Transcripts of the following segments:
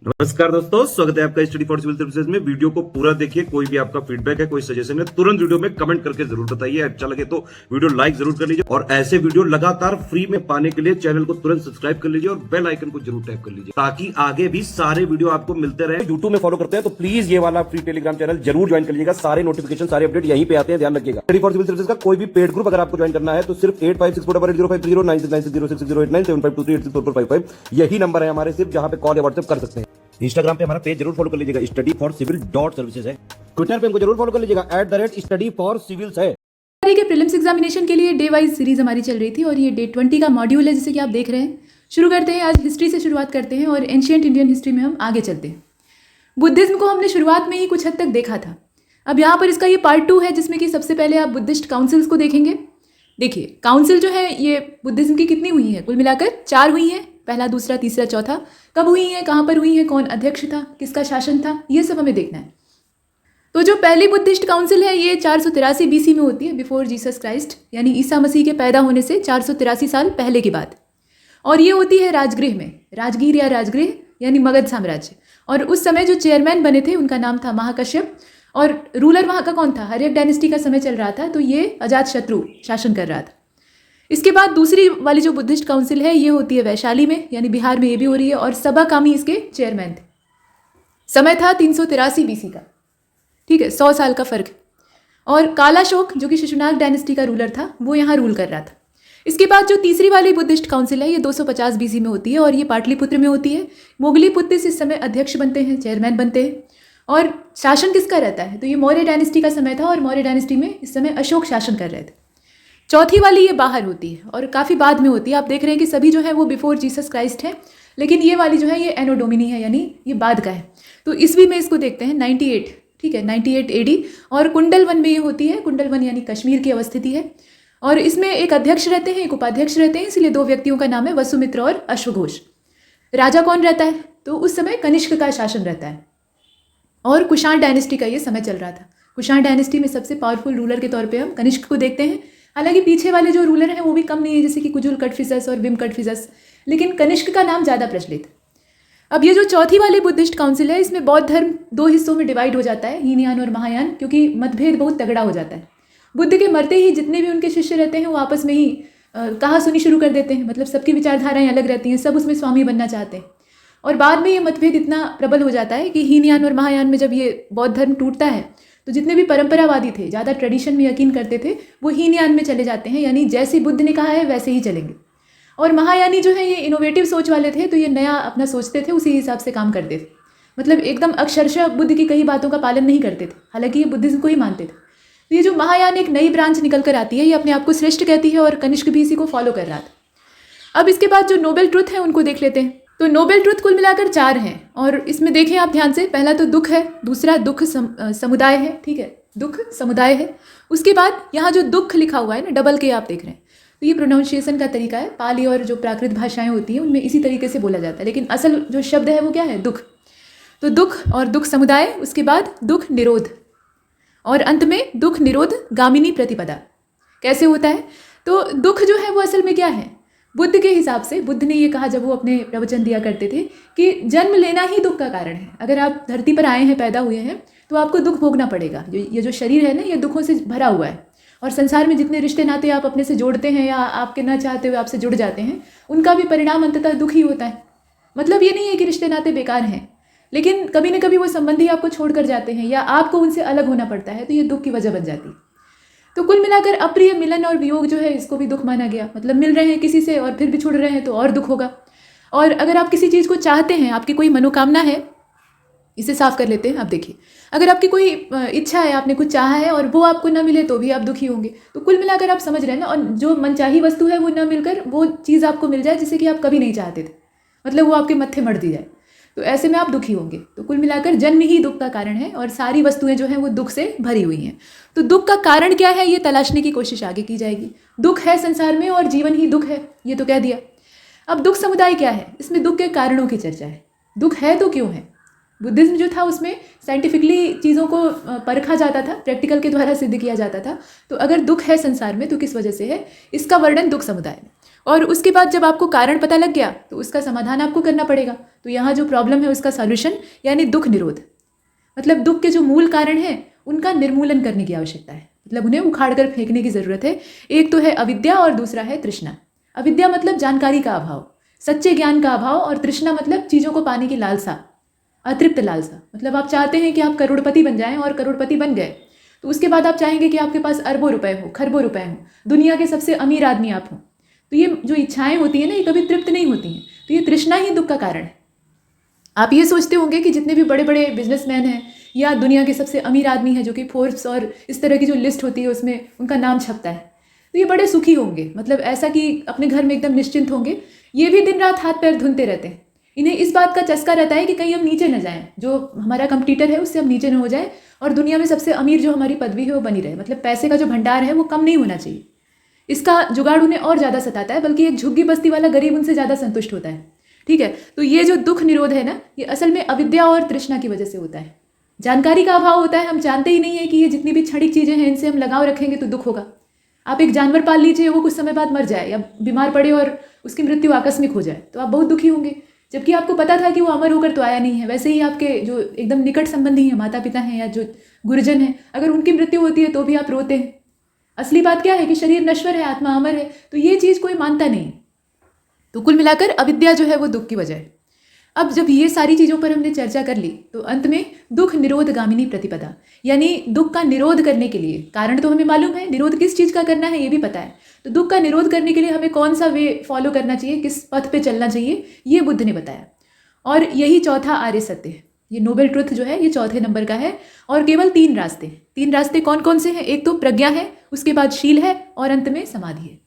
नमस्कार दोस्तों, स्वागत है आपका स्टडी फॉर सिविल सर्विसेज में। वीडियो को पूरा देखिए। कोई भी आपका फीडबैक है, कोई सजेशन है, तुरंत वीडियो में कमेंट करके जरूर बताइए। अच्छा लगे तो वीडियो लाइक जरूर कर लीजिए और ऐसे वीडियो लगातार फ्री में पाने के लिए चैनल को तुरंत सब्सक्राइब कर लीजिए और बेल आइकन को जरूर टैप कर लीजिए ताकि आगे भी सारे वीडियो आपको मिलते रहे। यूट्यूब में फॉलो करते हैं तो प्लीज ये वाला फ्री टेलीग्राम चैनल जरूर ज्वाइन कर लीजिएगा। सारे नोटिफिकेशन, सारे अपडेट यहीं पे आते हैं, ध्यान रखिएगा। स्टडी फॉर सिविल सर्विसेज का कोई भी पेड ग्रुप अगर आपको ज्वाइन करना है तो सिर्फ 856480560660897462360455 यही नंबर है हमारे, सिर्फ जहां पे कॉल या व्हाट्सएप कर सकते हैं। इंस्टाग्राम पे हमारा पेज जरूर फॉलो कर लीजिएगा, studyforcivil.services है। ट्विटर पे हमको जरूर फॉलो कर लीजिएगा, @studyforcivils है। के प्रीलिम्स एग्जामिनेशन के लिए डे वाइज सीरीज हमारी चल रही थी और ये डे 20 का मॉड्यूल है जिसे कि आप देख रहे हैं। शुरू करते हैं, आज हिस्ट्री से शुरुआत करते हैं और एंशिएंट इंडियन हिस्ट्री में हम आगे चलते हैं। बुद्धिज्म को हमने शुरुआत में ही कुछ हद तक देखा था। अब यहाँ पर इसका ये पार्ट 2 है जिसमें कि सबसे पहले आप बुद्धिस्ट काउंसिल्स को देखेंगे। देखिए, काउंसिल जो है ये बुद्धिज्म की कितनी हुई है, कुल मिलाकर 4 हुई हैं। पहला, दूसरा, तीसरा, चौथा। कब हुई है, कहाँ पर हुई है, कौन अध्यक्ष था, किसका शासन था, ये सब हमें देखना है। तो जो पहली बुद्धिस्ट काउंसिल है ये 483 BC में होती है, बिफोर जीसस क्राइस्ट, यानी ईसा मसीह के पैदा होने से 483 साल पहले की बात। और ये होती है राजगृह में, राजगीर या राजगृह यानी मगध साम्राज्य। और उस समय जो चेयरमैन बने थे उनका नाम था महाकश्यप और रूलर वहाँ का कौन था, हर्यक डायनेस्टी का समय चल रहा था, तो ये अजातशत्रु शासन कर रहा था। इसके बाद दूसरी वाली जो बुद्धिस्ट काउंसिल है ये होती है वैशाली में, यानी बिहार में ये भी हो रही है, और सबा कामी इसके चेयरमैन थे। समय था 383 BC का, ठीक है, 100 साल का फर्क। और कालाशोक जो कि शिशुनाग डायनेस्टी का रूलर था वो यहाँ रूल कर रहा था। इसके बाद जो तीसरी वाली बुद्धिस्ट काउंसिल है ये 250 BC में होती है और ये पाटलिपुत्र में होती है। मोगलीपुत्र इस समय अध्यक्ष बनते हैं, चेयरमैन बनते हैं। और शासन किसका रहता है, तो ये मौर्य डायनेस्टी का समय था और मौर्य डायनेस्टी में इस समय अशोक शासन कर रहे थे। चौथी वाली ये बाहर होती है और काफ़ी बाद में होती है। आप देख रहे हैं कि सभी जो है वो बिफोर जीसस क्राइस्ट है, लेकिन ये वाली जो है ये एनो डोमिनी है, यानी ये बाद का है। तो ईस्वी में इसको देखते हैं 98, ठीक है, 98 AD। और कुंडल वन में ये होती है, कुंडल वन यानी कश्मीर की अवस्थिति है। और इसमें एक अध्यक्ष रहते हैं, एक उपाध्यक्ष रहते हैं, इसलिए 2 व्यक्तियों का नाम है वसुमित्र और अश्वघोष। राजा कौन रहता है, तो उस समय कनिष्क का शासन रहता है और कुषाण डायनेस्टी का ये समय चल रहा था। कुषाण डायनेस्टी में सबसे पावरफुल रूलर के तौर पर हम कनिष्क को देखते हैं। हालांकि पीछे वाले जो रूलर हैं वो भी कम नहीं है, जैसे कि कुजुल कटफिसस और विम कटफिसस, लेकिन कनिष्क का नाम ज़्यादा प्रचलित। अब ये जो चौथी वाली बुद्धिस्ट काउंसिल है इसमें बौद्ध धर्म 2 हिस्सों में डिवाइड हो जाता है, हीनयान और महायान, क्योंकि मतभेद बहुत तगड़ा हो जाता है। बुद्ध के मरते ही जितने भी उनके शिष्य रहते हैं वो आपस में ही कहा सुनी शुरू कर देते हैं, मतलब सबकी विचारधाराएं अलग रहती हैं, सब उसमें स्वामी बनना चाहते हैं। और बाद में ये मतभेद इतना प्रबल हो जाता है कि हीनयान और महायान में जब ये बौद्ध धर्म टूटता है तो जितने भी परंपरावादी थे, ज़्यादा ट्रेडिशन में यकीन करते थे, वो हीनयान में चले जाते हैं, यानी जैसे बुद्ध ने कहा है वैसे ही चलेंगे। और महायानी जो है ये इनोवेटिव सोच वाले थे, तो ये नया अपना सोचते थे, उसी हिसाब से काम करते थे। मतलब एकदम अक्षरशः बुद्ध की कई बातों का पालन नहीं करते थे, हालांकि ये बुद्धिज्म को ही मानते थे। तो ये जो महायान एक नई ब्रांच निकल कर आती है, ये अपने आप को श्रेष्ठ कहती है और कनिष्क भी इसी को फॉलो कर रहा था। अब इसके बाद जो नोबेल ट्रुथ है उनको देख लेते हैं। तो नोबेल ट्रुथ कुल मिलाकर 4 हैं और इसमें देखें आप ध्यान से, पहला तो दुख है, दूसरा दुख समुदाय है, ठीक है, दुख समुदाय है। उसके बाद यहाँ जो दुख लिखा हुआ है ना, डबल के आप देख रहे हैं, तो ये प्रोनाउंसिएशन का तरीका है। पाली और जो प्राकृत भाषाएं होती हैं उनमें इसी तरीके से बोला जाता है, लेकिन असल जो शब्द है वो क्या है, दुख। तो दुख और दुख समुदाय, उसके बाद दुख निरोध और अंत में दुख निरोध गामिनी प्रतिपदा। कैसे होता है, तो दुख जो है वो असल में क्या है, बुद्ध के हिसाब से, बुद्ध ने ये कहा जब वो अपने प्रवचन दिया करते थे कि जन्म लेना ही दुख का कारण है। अगर आप धरती पर आए हैं, पैदा हुए हैं, तो आपको दुख भोगना पड़ेगा। ये जो शरीर है ना, ये दुखों से भरा हुआ है और संसार में जितने रिश्ते नाते आप अपने से जोड़ते हैं या आपके ना चाहते हुए आपसे जुड़ जाते हैं, उनका भी परिणाम अंततः दुख ही होता है। मतलब ये नहीं है कि रिश्ते नाते बेकार हैं, लेकिन कभी न कभी वो संबंधी आपको छोड़ कर जाते हैं या आपको उनसे अलग होना पड़ता है, तो ये दुख की वजह बन जाती है। तो कुल मिलाकर अप्रिय मिलन और वियोग जो है इसको भी दुख माना गया। मतलब मिल रहे हैं किसी से और फिर भी छुड़ रहे हैं तो और दुख होगा। और अगर आप किसी चीज़ को चाहते हैं, आपकी कोई मनोकामना है, इसे साफ कर लेते हैं। आप देखिए, अगर आपकी कोई इच्छा है, आपने कुछ चाहा है और वो आपको ना मिले तो भी आप दुखी होंगे। तो कुल मिलाकर आप समझ रहे हैं ना, और जो मनचाही वस्तु है वो ना मिलकर वो चीज़ आपको मिल जाए जिसे कि आप कभी नहीं चाहते थे, मतलब वो आपके मत्थे मर दी जाए, तो ऐसे में आप दुखी होंगे। तो कुल मिलाकर जन्म ही दुख का कारण है और सारी वस्तुएं जो हैं वो दुख से भरी हुई हैं। तो दुख का कारण क्या है ये तलाशने की कोशिश आगे की जाएगी। दुख है संसार में और जीवन ही दुख है, ये तो कह दिया। अब दुख समुदाय क्या है, इसमें दुख के कारणों की चर्चा है। दुख है तो क्यों है, बुद्धिज्म जो था उसमें साइंटिफिकली चीज़ों को परखा जाता था, प्रैक्टिकल के द्वारा सिद्ध किया जाता था। तो अगर दुख है संसार में तो किस वजह से है, इसका वर्णन दुख समुदाय में। और उसके बाद जब आपको कारण पता लग गया तो उसका समाधान आपको करना पड़ेगा। तो यहाँ जो प्रॉब्लम है उसका सॉल्यूशन यानी दुख निरोध, मतलब दुख के जो मूल कारण हैं उनका निर्मूलन करने की आवश्यकता है, मतलब उन्हें उखाड़ कर फेंकने की ज़रूरत है। एक तो है अविद्या और दूसरा है तृष्णा। अविद्या मतलब जानकारी का अभाव, सच्चे ज्ञान का अभाव, और तृष्णा मतलब चीज़ों को पाने की लालसा, अतृप्त लालसा। मतलब आप चाहते हैं कि आप करोड़पति बन जाएं और करोड़पति बन गए तो उसके बाद आप चाहेंगे कि आपके पास अरबों रुपए हो, खरबों रुपए हो, दुनिया के सबसे अमीर आदमी आप हों। तो ये जो इच्छाएं होती हैं ना, ये कभी तृप्त नहीं होती हैं। तो ये तृष्णा ही दुख का कारण है। आप ये सोचते होंगे कि जितने भी बड़े बड़े बिजनेसमैन हैं या दुनिया के सबसे अमीर आदमी हैं जो कि फोर्ब्स और इस तरह की जो लिस्ट होती है उसमें उनका नाम छपता है, तो ये बड़े सुखी होंगे, मतलब ऐसा कि अपने घर में एकदम निश्चिंत होंगे। ये भी दिन रात हाथ पैर धुनते रहते हैं। इन्हें इस बात का चस्का रहता है कि कहीं हम नीचे न जाएं, जो हमारा कंपटीटर है उससे हम नीचे न हो जाएं, और दुनिया में सबसे अमीर जो हमारी पदवी है वो बनी रहे। मतलब पैसे का जो भंडार है वो कम नहीं होना चाहिए। इसका जुगाड़ उन्हें और ज़्यादा सताता है, बल्कि एक झुग्गी बस्ती वाला गरीब उनसे ज़्यादा संतुष्ट होता है। ठीक है, तो ये जो दुख निरोध है ना, ये असल में अविद्या और तृष्णा की वजह से होता है। जानकारी का अभाव होता है। हम जानते ही नहीं है कि ये जितनी भी क्षणिक चीज़ें हैं इनसे हम लगाव रखेंगे तो दुख होगा। आप एक जानवर पाल लीजिए, वो कुछ समय बाद मर जाए या बीमार पड़े और उसकी मृत्यु आकस्मिक हो जाए तो आप बहुत दुखी होंगे, जबकि आपको पता था कि वो अमर होकर तो आया नहीं है। वैसे ही आपके जो एकदम निकट संबंधी हैं, माता पिता हैं या जो गुरुजन हैं, अगर उनकी मृत्यु होती है तो भी आप रोते हैं। असली बात क्या है कि शरीर नश्वर है, आत्मा अमर है। तो ये चीज़ कोई मानता नहीं। तो कुल मिलाकर अविद्या जो है वो दुख की वजह है। अब जब ये सारी चीज़ों पर हमने चर्चा कर ली तो अंत में दुख निरोध गामिनी प्रतिपदा, यानी दुख का निरोध करने के लिए, कारण तो हमें मालूम है, निरोध किस चीज़ का करना है ये भी पता है। तो दुख का निरोध करने के लिए हमें कौन सा वे फॉलो करना चाहिए, किस पथ पे चलना चाहिए, ये बुद्ध ने बताया। और यही चौथा आर्य सत्य है। ये नोबेल ट्रुथ जो है ये चौथे नंबर का है। और केवल 3 रास्ते हैं। 3 रास्ते कौन कौन से हैं? एक तो प्रज्ञा है, उसके बाद शील है और अंत में समाधि है।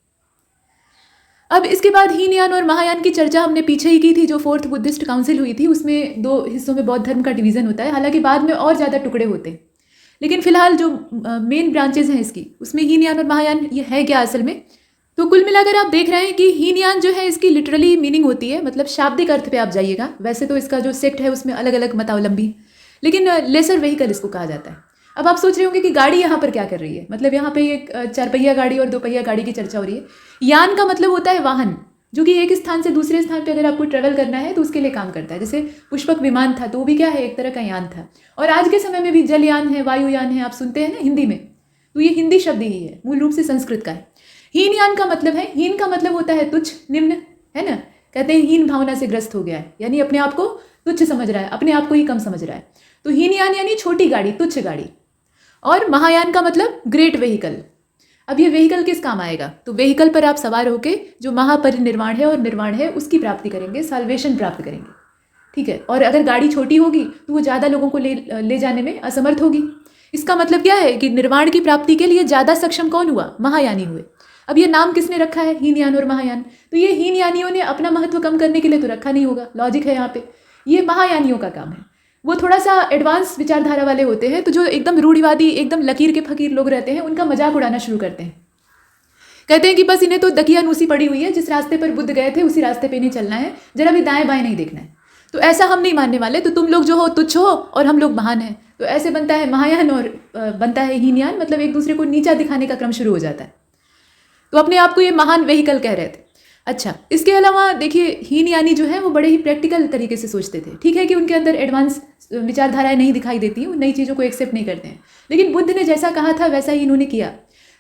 अब इसके बाद हीनयान और महायान की चर्चा हमने पीछे ही की थी। जो 4th बुद्धिस्ट काउंसिल हुई थी उसमें 2 हिस्सों में बौद्ध धर्म का डिवीज़न होता है, हालांकि बाद में और ज़्यादा टुकड़े होते हैं, लेकिन फिलहाल जो मेन ब्रांचेज हैं इसकी, उसमें हीनयान और महायान ये है क्या असल में। तो कुल मिलाकर आप देख रहे हैं कि हीनयान जो है इसकी लिटरली मीनिंग होती है, मतलब शाब्दिक अर्थ पे आप जाइएगा। वैसे तो इसका जो सेक्ट है उसमें अलग अलग मतावलंबी, लेकिन लेसर व्हीकल इसको कहा जाता है। अब आप सोच रहे होंगे कि गाड़ी यहाँ पर क्या कर रही है, मतलब यहाँ पे एक 4 पहिया गाड़ी और 2 पहिया गाड़ी की चर्चा हो रही है। यान का मतलब होता है वाहन, जो कि एक स्थान से दूसरे स्थान पे अगर आपको ट्रेवल करना है तो उसके लिए काम करता है। जैसे पुष्पक विमान था तो वो भी क्या है, एक तरह का यान था। और आज के समय में भी जलयान है, वायुयान है, आप सुनते हैं ना हिंदी में, तो ये हिंदी शब्द ही है, मूल रूप से संस्कृत का है। हीनयान का मतलब है, हीन का मतलब होता है तुच्छ, निम्न, है ना। कहते हैं हीन भावना से ग्रस्त हो गया है, यानी अपने आप को तुच्छ समझ रहा है, अपने आप को ही कम समझ रहा है। तो हीनयान यानी छोटी गाड़ी, तुच्छ गाड़ी। और महायान का मतलब ग्रेट व्हीकल। अब ये व्हीकल किस काम आएगा? तो व्हीकल पर आप सवार होके जो महापरिनिर्वाण है और निर्वाण है उसकी प्राप्ति करेंगे, साल्वेशन प्राप्त करेंगे। ठीक है, और अगर गाड़ी छोटी होगी तो वो ज़्यादा लोगों को ले जाने में असमर्थ होगी। इसका मतलब क्या है कि निर्वाण की प्राप्ति के लिए ज़्यादा सक्षम कौन हुआ? महायानी हुए। अब ये नाम किसने रखा है, हीनयान और महायान? तो ये हीनयानियों ने अपना महत्व कम करने के लिए तो रखा नहीं होगा, लॉजिक है यहाँ पे। ये महायानियों का काम है। वो थोड़ा सा एडवांस विचारधारा वाले होते हैं, तो जो एकदम रूढ़िवादी, एकदम लकीर के फकीर लोग रहते हैं उनका मजाक उड़ाना शुरू करते हैं। कहते हैं कि बस इन्हें तो दकियानूसी पड़ी हुई है, जिस रास्ते पर बुद्ध गए थे उसी रास्ते पे नहीं चलना है, जरा भी दाएं बाएं नहीं देखना है। तो ऐसा हम नहीं मानने वाले। तो तुम लोग जो हो तुच्छ हो और हम लोग महान हैं। तो ऐसे बनता है महायान और बनता है हीनयान, मतलब एक दूसरे को नीचा दिखाने का क्रम शुरू हो जाता है। तो अपने आप को ये महान व्हीकल कह रहे थे। अच्छा, इसके अलावा देखिए हीनयानी जो है वो बड़े ही प्रैक्टिकल तरीके से सोचते थे। ठीक है कि उनके अंदर एडवांस विचारधाराएं नहीं दिखाई देती हैं, वो नई चीज़ों को एक्सेप्ट नहीं करते हैं, लेकिन बुद्ध ने जैसा कहा था वैसा ही इन्होंने किया।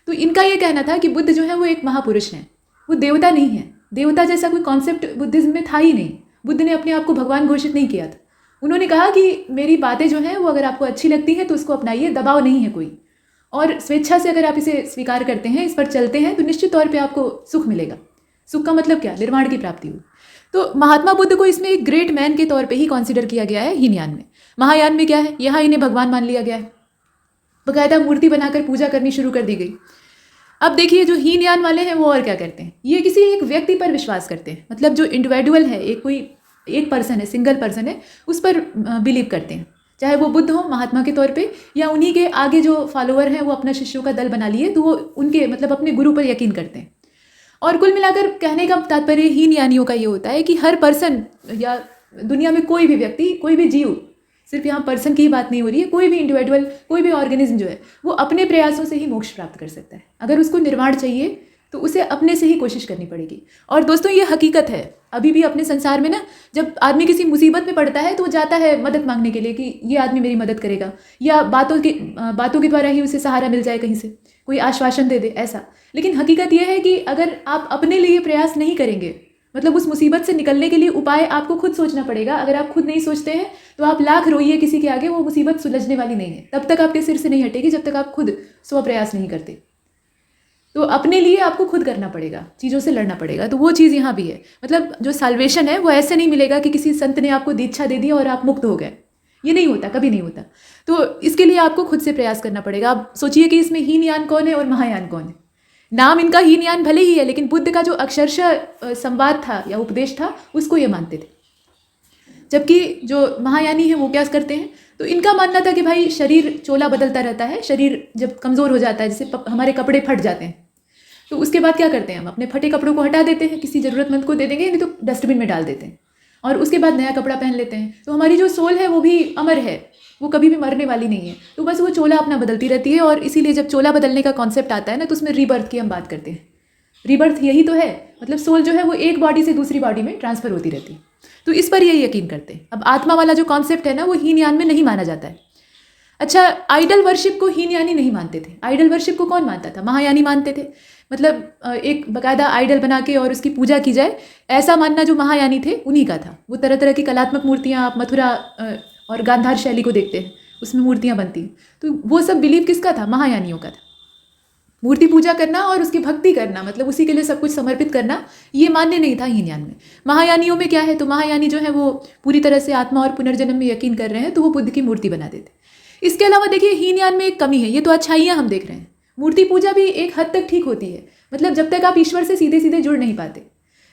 तो इनका ये कहना था कि बुद्ध जो है वो एक महापुरुष हैं, वो देवता नहीं है। देवता जैसा कोई कॉन्सेप्ट बुद्धिज्म में था ही नहीं। बुद्ध ने अपने आप को भगवान घोषित नहीं किया था। उन्होंने कहा कि मेरी बातें जो हैं वो अगर आपको अच्छी लगती हैं तो उसको अपनाइए, दबाव नहीं है कोई, और स्वेच्छा से अगर आप इसे स्वीकार करते हैं, इस पर चलते हैं, तो निश्चित तौर पर आपको सुख मिलेगा। सुख का मतलब क्या? निर्वाण की प्राप्ति हो। तो महात्मा बुद्ध को इसमें एक ग्रेट मैन के तौर पे ही कंसीडर किया गया है हीनयान में। महायान में क्या है, यहाँ इन्हें भगवान मान लिया गया है, बकायदा मूर्ति बनाकर पूजा करनी शुरू कर दी गई। अब देखिए जो हीनयान वाले हैं वो और क्या करते हैं, ये किसी एक व्यक्ति पर विश्वास करते हैं, मतलब जो इंडिविजुअल है, एक पर्सन है, सिंगल पर्सन है, उस पर बिलीव करते हैं। चाहे वो बुद्ध हो महात्मा के तौर पे, या उन्हीं के आगे जो फॉलोअर हैं वो अपना शिष्यों का दल बना लिए, तो वो उनके मतलब अपने गुरु पर यकीन करते हैं। और कुल मिलाकर कहने का तात्पर्य हीनयानियों का ये होता है कि हर पर्सन या दुनिया में कोई भी व्यक्ति, कोई भी जीव सिर्फ यहाँ पर्सन की ही बात नहीं हो रही है, कोई भी इंडिविजुअल, कोई भी ऑर्गेनिज्म जो है वो अपने प्रयासों से ही मोक्ष प्राप्त कर सकता है। अगर उसको निर्वाण चाहिए तो उसे अपने से ही कोशिश करनी पड़ेगी। और दोस्तों ये हकीकत है, अभी भी अपने संसार में ना, जब आदमी किसी मुसीबत में पड़ता है तो वो जाता है मदद मांगने के लिए कि ये आदमी मेरी मदद करेगा, या बातों के द्वारा ही उसे सहारा मिल जाए, कहीं से कोई आश्वासन दे दे, ऐसा। लेकिन हकीकत यह है कि अगर आप अपने लिए प्रयास नहीं करेंगे, मतलब उस मुसीबत से निकलने के लिए उपाय आपको खुद सोचना पड़ेगा। अगर आप खुद नहीं सोचते हैं तो आप लाख रोइए किसी के आगे, वो मुसीबत सुलझने वाली नहीं है, तब तक आपके सिर से नहीं हटेगी जब तक आप खुद स्वप्रयास नहीं करते। तो अपने लिए आपको खुद करना पड़ेगा, चीज़ों से लड़ना पड़ेगा। तो वो चीज़ यहाँ भी है, मतलब जो साल्वेशन है वो ऐसे नहीं मिलेगा कि किसी संत ने आपको दीक्षा दे दी और आप मुक्त हो गए, ये नहीं होता, कभी नहीं होता। तो इसके लिए आपको खुद से प्रयास करना पड़ेगा। आप सोचिए कि इसमें हीनयान कौन है और महायान कौन है। नाम इनका हीनयान भले ही है, लेकिन बुद्ध का जो अक्षरशः संवाद था या उपदेश था उसको ये मानते थे। जबकि जो महायानी है वो क्या करते हैं, तो इनका मानना था कि भाई शरीर चोला बदलता रहता है, शरीर जब कमज़ोर हो जाता है, जैसे हमारे कपड़े फट जाते हैं, तो उसके बाद क्या करते हैं, हम अपने फटे कपड़ों को हटा देते हैं, किसी ज़रूरतमंद को दे देंगे, नहीं तो डस्टबिन में डाल देते हैं, और उसके बाद नया कपड़ा पहन लेते हैं। तो हमारी जो सोल है वो भी अमर है, वो कभी भी मरने वाली नहीं है। तो बस वो चोला अपना बदलती रहती है, और इसीलिए जब चोला बदलने का कॉन्सेप्ट आता है ना, तो उसमें रीबर्थ की हम बात करते हैं। रीबर्थ यही तो है, मतलब सोल जो है वो एक बॉडी से दूसरी बॉडी में ट्रांसफ़र होती रहती है। तो इस पर ये यकीन करते हैं। अब आत्मा वाला जो कॉन्सेप्ट है ना, वो हीनयान में नहीं माना जाता है। अच्छा, आइडल वर्शिप को हीनयानी नहीं मानते थे। आइडल वर्शिप को कौन मानता था? महायानी मानते थे। मतलब एक बाकायदा आइडल बना के और उसकी पूजा की जाए, ऐसा मानना जो महायानी थे उन्हीं का था। वो तरह तरह की कलात्मक मूर्तियाँ, आप मथुरा और गांधार शैली को देखते हैं, उसमें मूर्तियाँ बनती हैं। तो वो सब बिलीव किसका था? महायानियों का था। मूर्ति पूजा करना और उसकी भक्ति करना, मतलब उसी के लिए सब कुछ समर्पित करना, ये मान्य नहीं था हीनयान में। महायानियों में क्या है, तो महायानी जो है वो पूरी तरह से आत्मा और पुनर्जन्म में यकीन कर रहे हैं, तो वो बुद्ध की मूर्ति बना देते। इसके अलावा देखिए, हीनयान में एक कमी है, ये तो अच्छाइयाँ हम देख रहे हैं। मूर्ति पूजा भी एक हद तक ठीक होती है, मतलब जब तक आप ईश्वर से सीधे सीधे जुड़ नहीं पाते।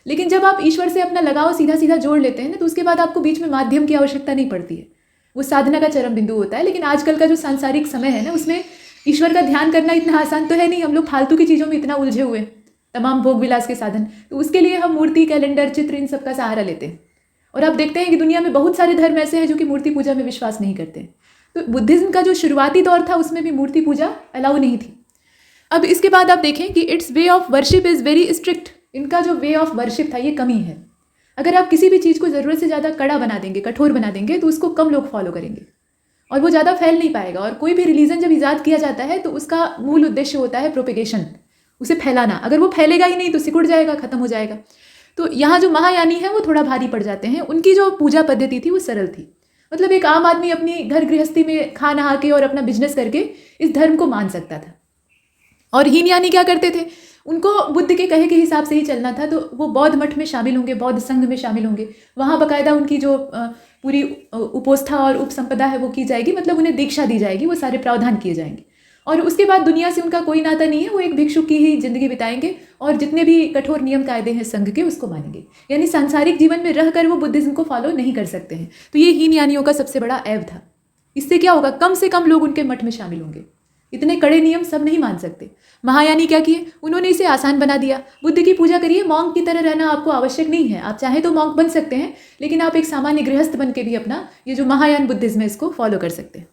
लेकिन जब आप ईश्वर से अपना लगाव सीधा सीधा जोड़ लेते हैं ना, तो उसके बाद आपको बीच में माध्यम की आवश्यकता नहीं पड़ती है। वो साधना का चरम बिंदु होता है। लेकिन आजकल का जो सांसारिक समय है ना, उसमें ईश्वर का ध्यान करना इतना आसान तो है नहीं। हम लोग फालतू की चीज़ों में इतना उलझे हुए हैं, तमाम भोग विलास के साधन। तो उसके लिए हम मूर्ति, कैलेंडर, चित्र, इन सब का सहारा लेते हैं। और आप देखते हैं कि दुनिया में बहुत सारे धर्म ऐसे हैं जो कि मूर्ति पूजा में विश्वास नहीं करते। तो बुद्धिज्म का जो शुरुआती दौर था उसमें भी मूर्ति पूजा अलाउ नहीं थी। अब इसके बाद आप देखें कि it's way of worship is very strict. इनका जो वे ऑफ वर्शिप था ये कमी है। अगर आप किसी भी चीज़ को ज़रूरत से ज़्यादा कड़ा बना देंगे, कठोर बना देंगे, तो उसको कम लोग फॉलो करेंगे और वो ज़्यादा फैल नहीं पाएगा। और कोई भी रिलीजन जब ईजाद किया जाता है तो उसका मूल उद्देश्य होता है प्रोपेगेशन, उसे फैलाना। अगर वो फैलेगा ही नहीं तो सिकुड़ जाएगा, ख़त्म हो जाएगा। तो यहाँ जो महायानी है वो थोड़ा भारी पड़ जाते हैं। उनकी जो पूजा पद्धति थी वो सरल थी, मतलब एक आम आदमी अपनी घर गृहस्थी में खा नहा के और अपना बिजनेस करके इस धर्म को मान सकता था। और हीनयानी क्या करते थे, उनको बुद्ध के कहे के हिसाब से ही चलना था। तो वो बौद्ध मठ में शामिल होंगे, बौद्ध संघ में शामिल होंगे, वहाँ बाकायदा उनकी जो पूरी उपोस्था और उपसंपदा है वो की जाएगी, मतलब उन्हें दीक्षा दी जाएगी, वो सारे प्रावधान किए जाएंगे। और उसके बाद दुनिया से उनका कोई नाता नहीं है, वो एक भिक्षु की ही जिंदगी बिताएंगे और जितने भी कठोर नियम कायदे हैं संघ के उसको मानेंगे। यानी सांसारिक जीवन में रहकर वो बुद्धिज्म को फॉलो नहीं कर सकते हैं। तो ये हीनयानियों का सबसे बड़ा ऐब था। इससे क्या होगा, कम से कम लोग उनके मठ में शामिल होंगे। इतने कड़े नियम सब नहीं मान सकते। महायानी क्या किए, उन्होंने इसे आसान बना दिया। बुद्ध की पूजा करिए, मॉन्क की तरह रहना आपको आवश्यक नहीं है। आप चाहें तो मॉन्क बन सकते हैं, लेकिन आप एक सामान्य गृहस्थ बन के भी अपना ये जो महायान बुद्धिज्म है इसको फॉलो कर सकते हैं।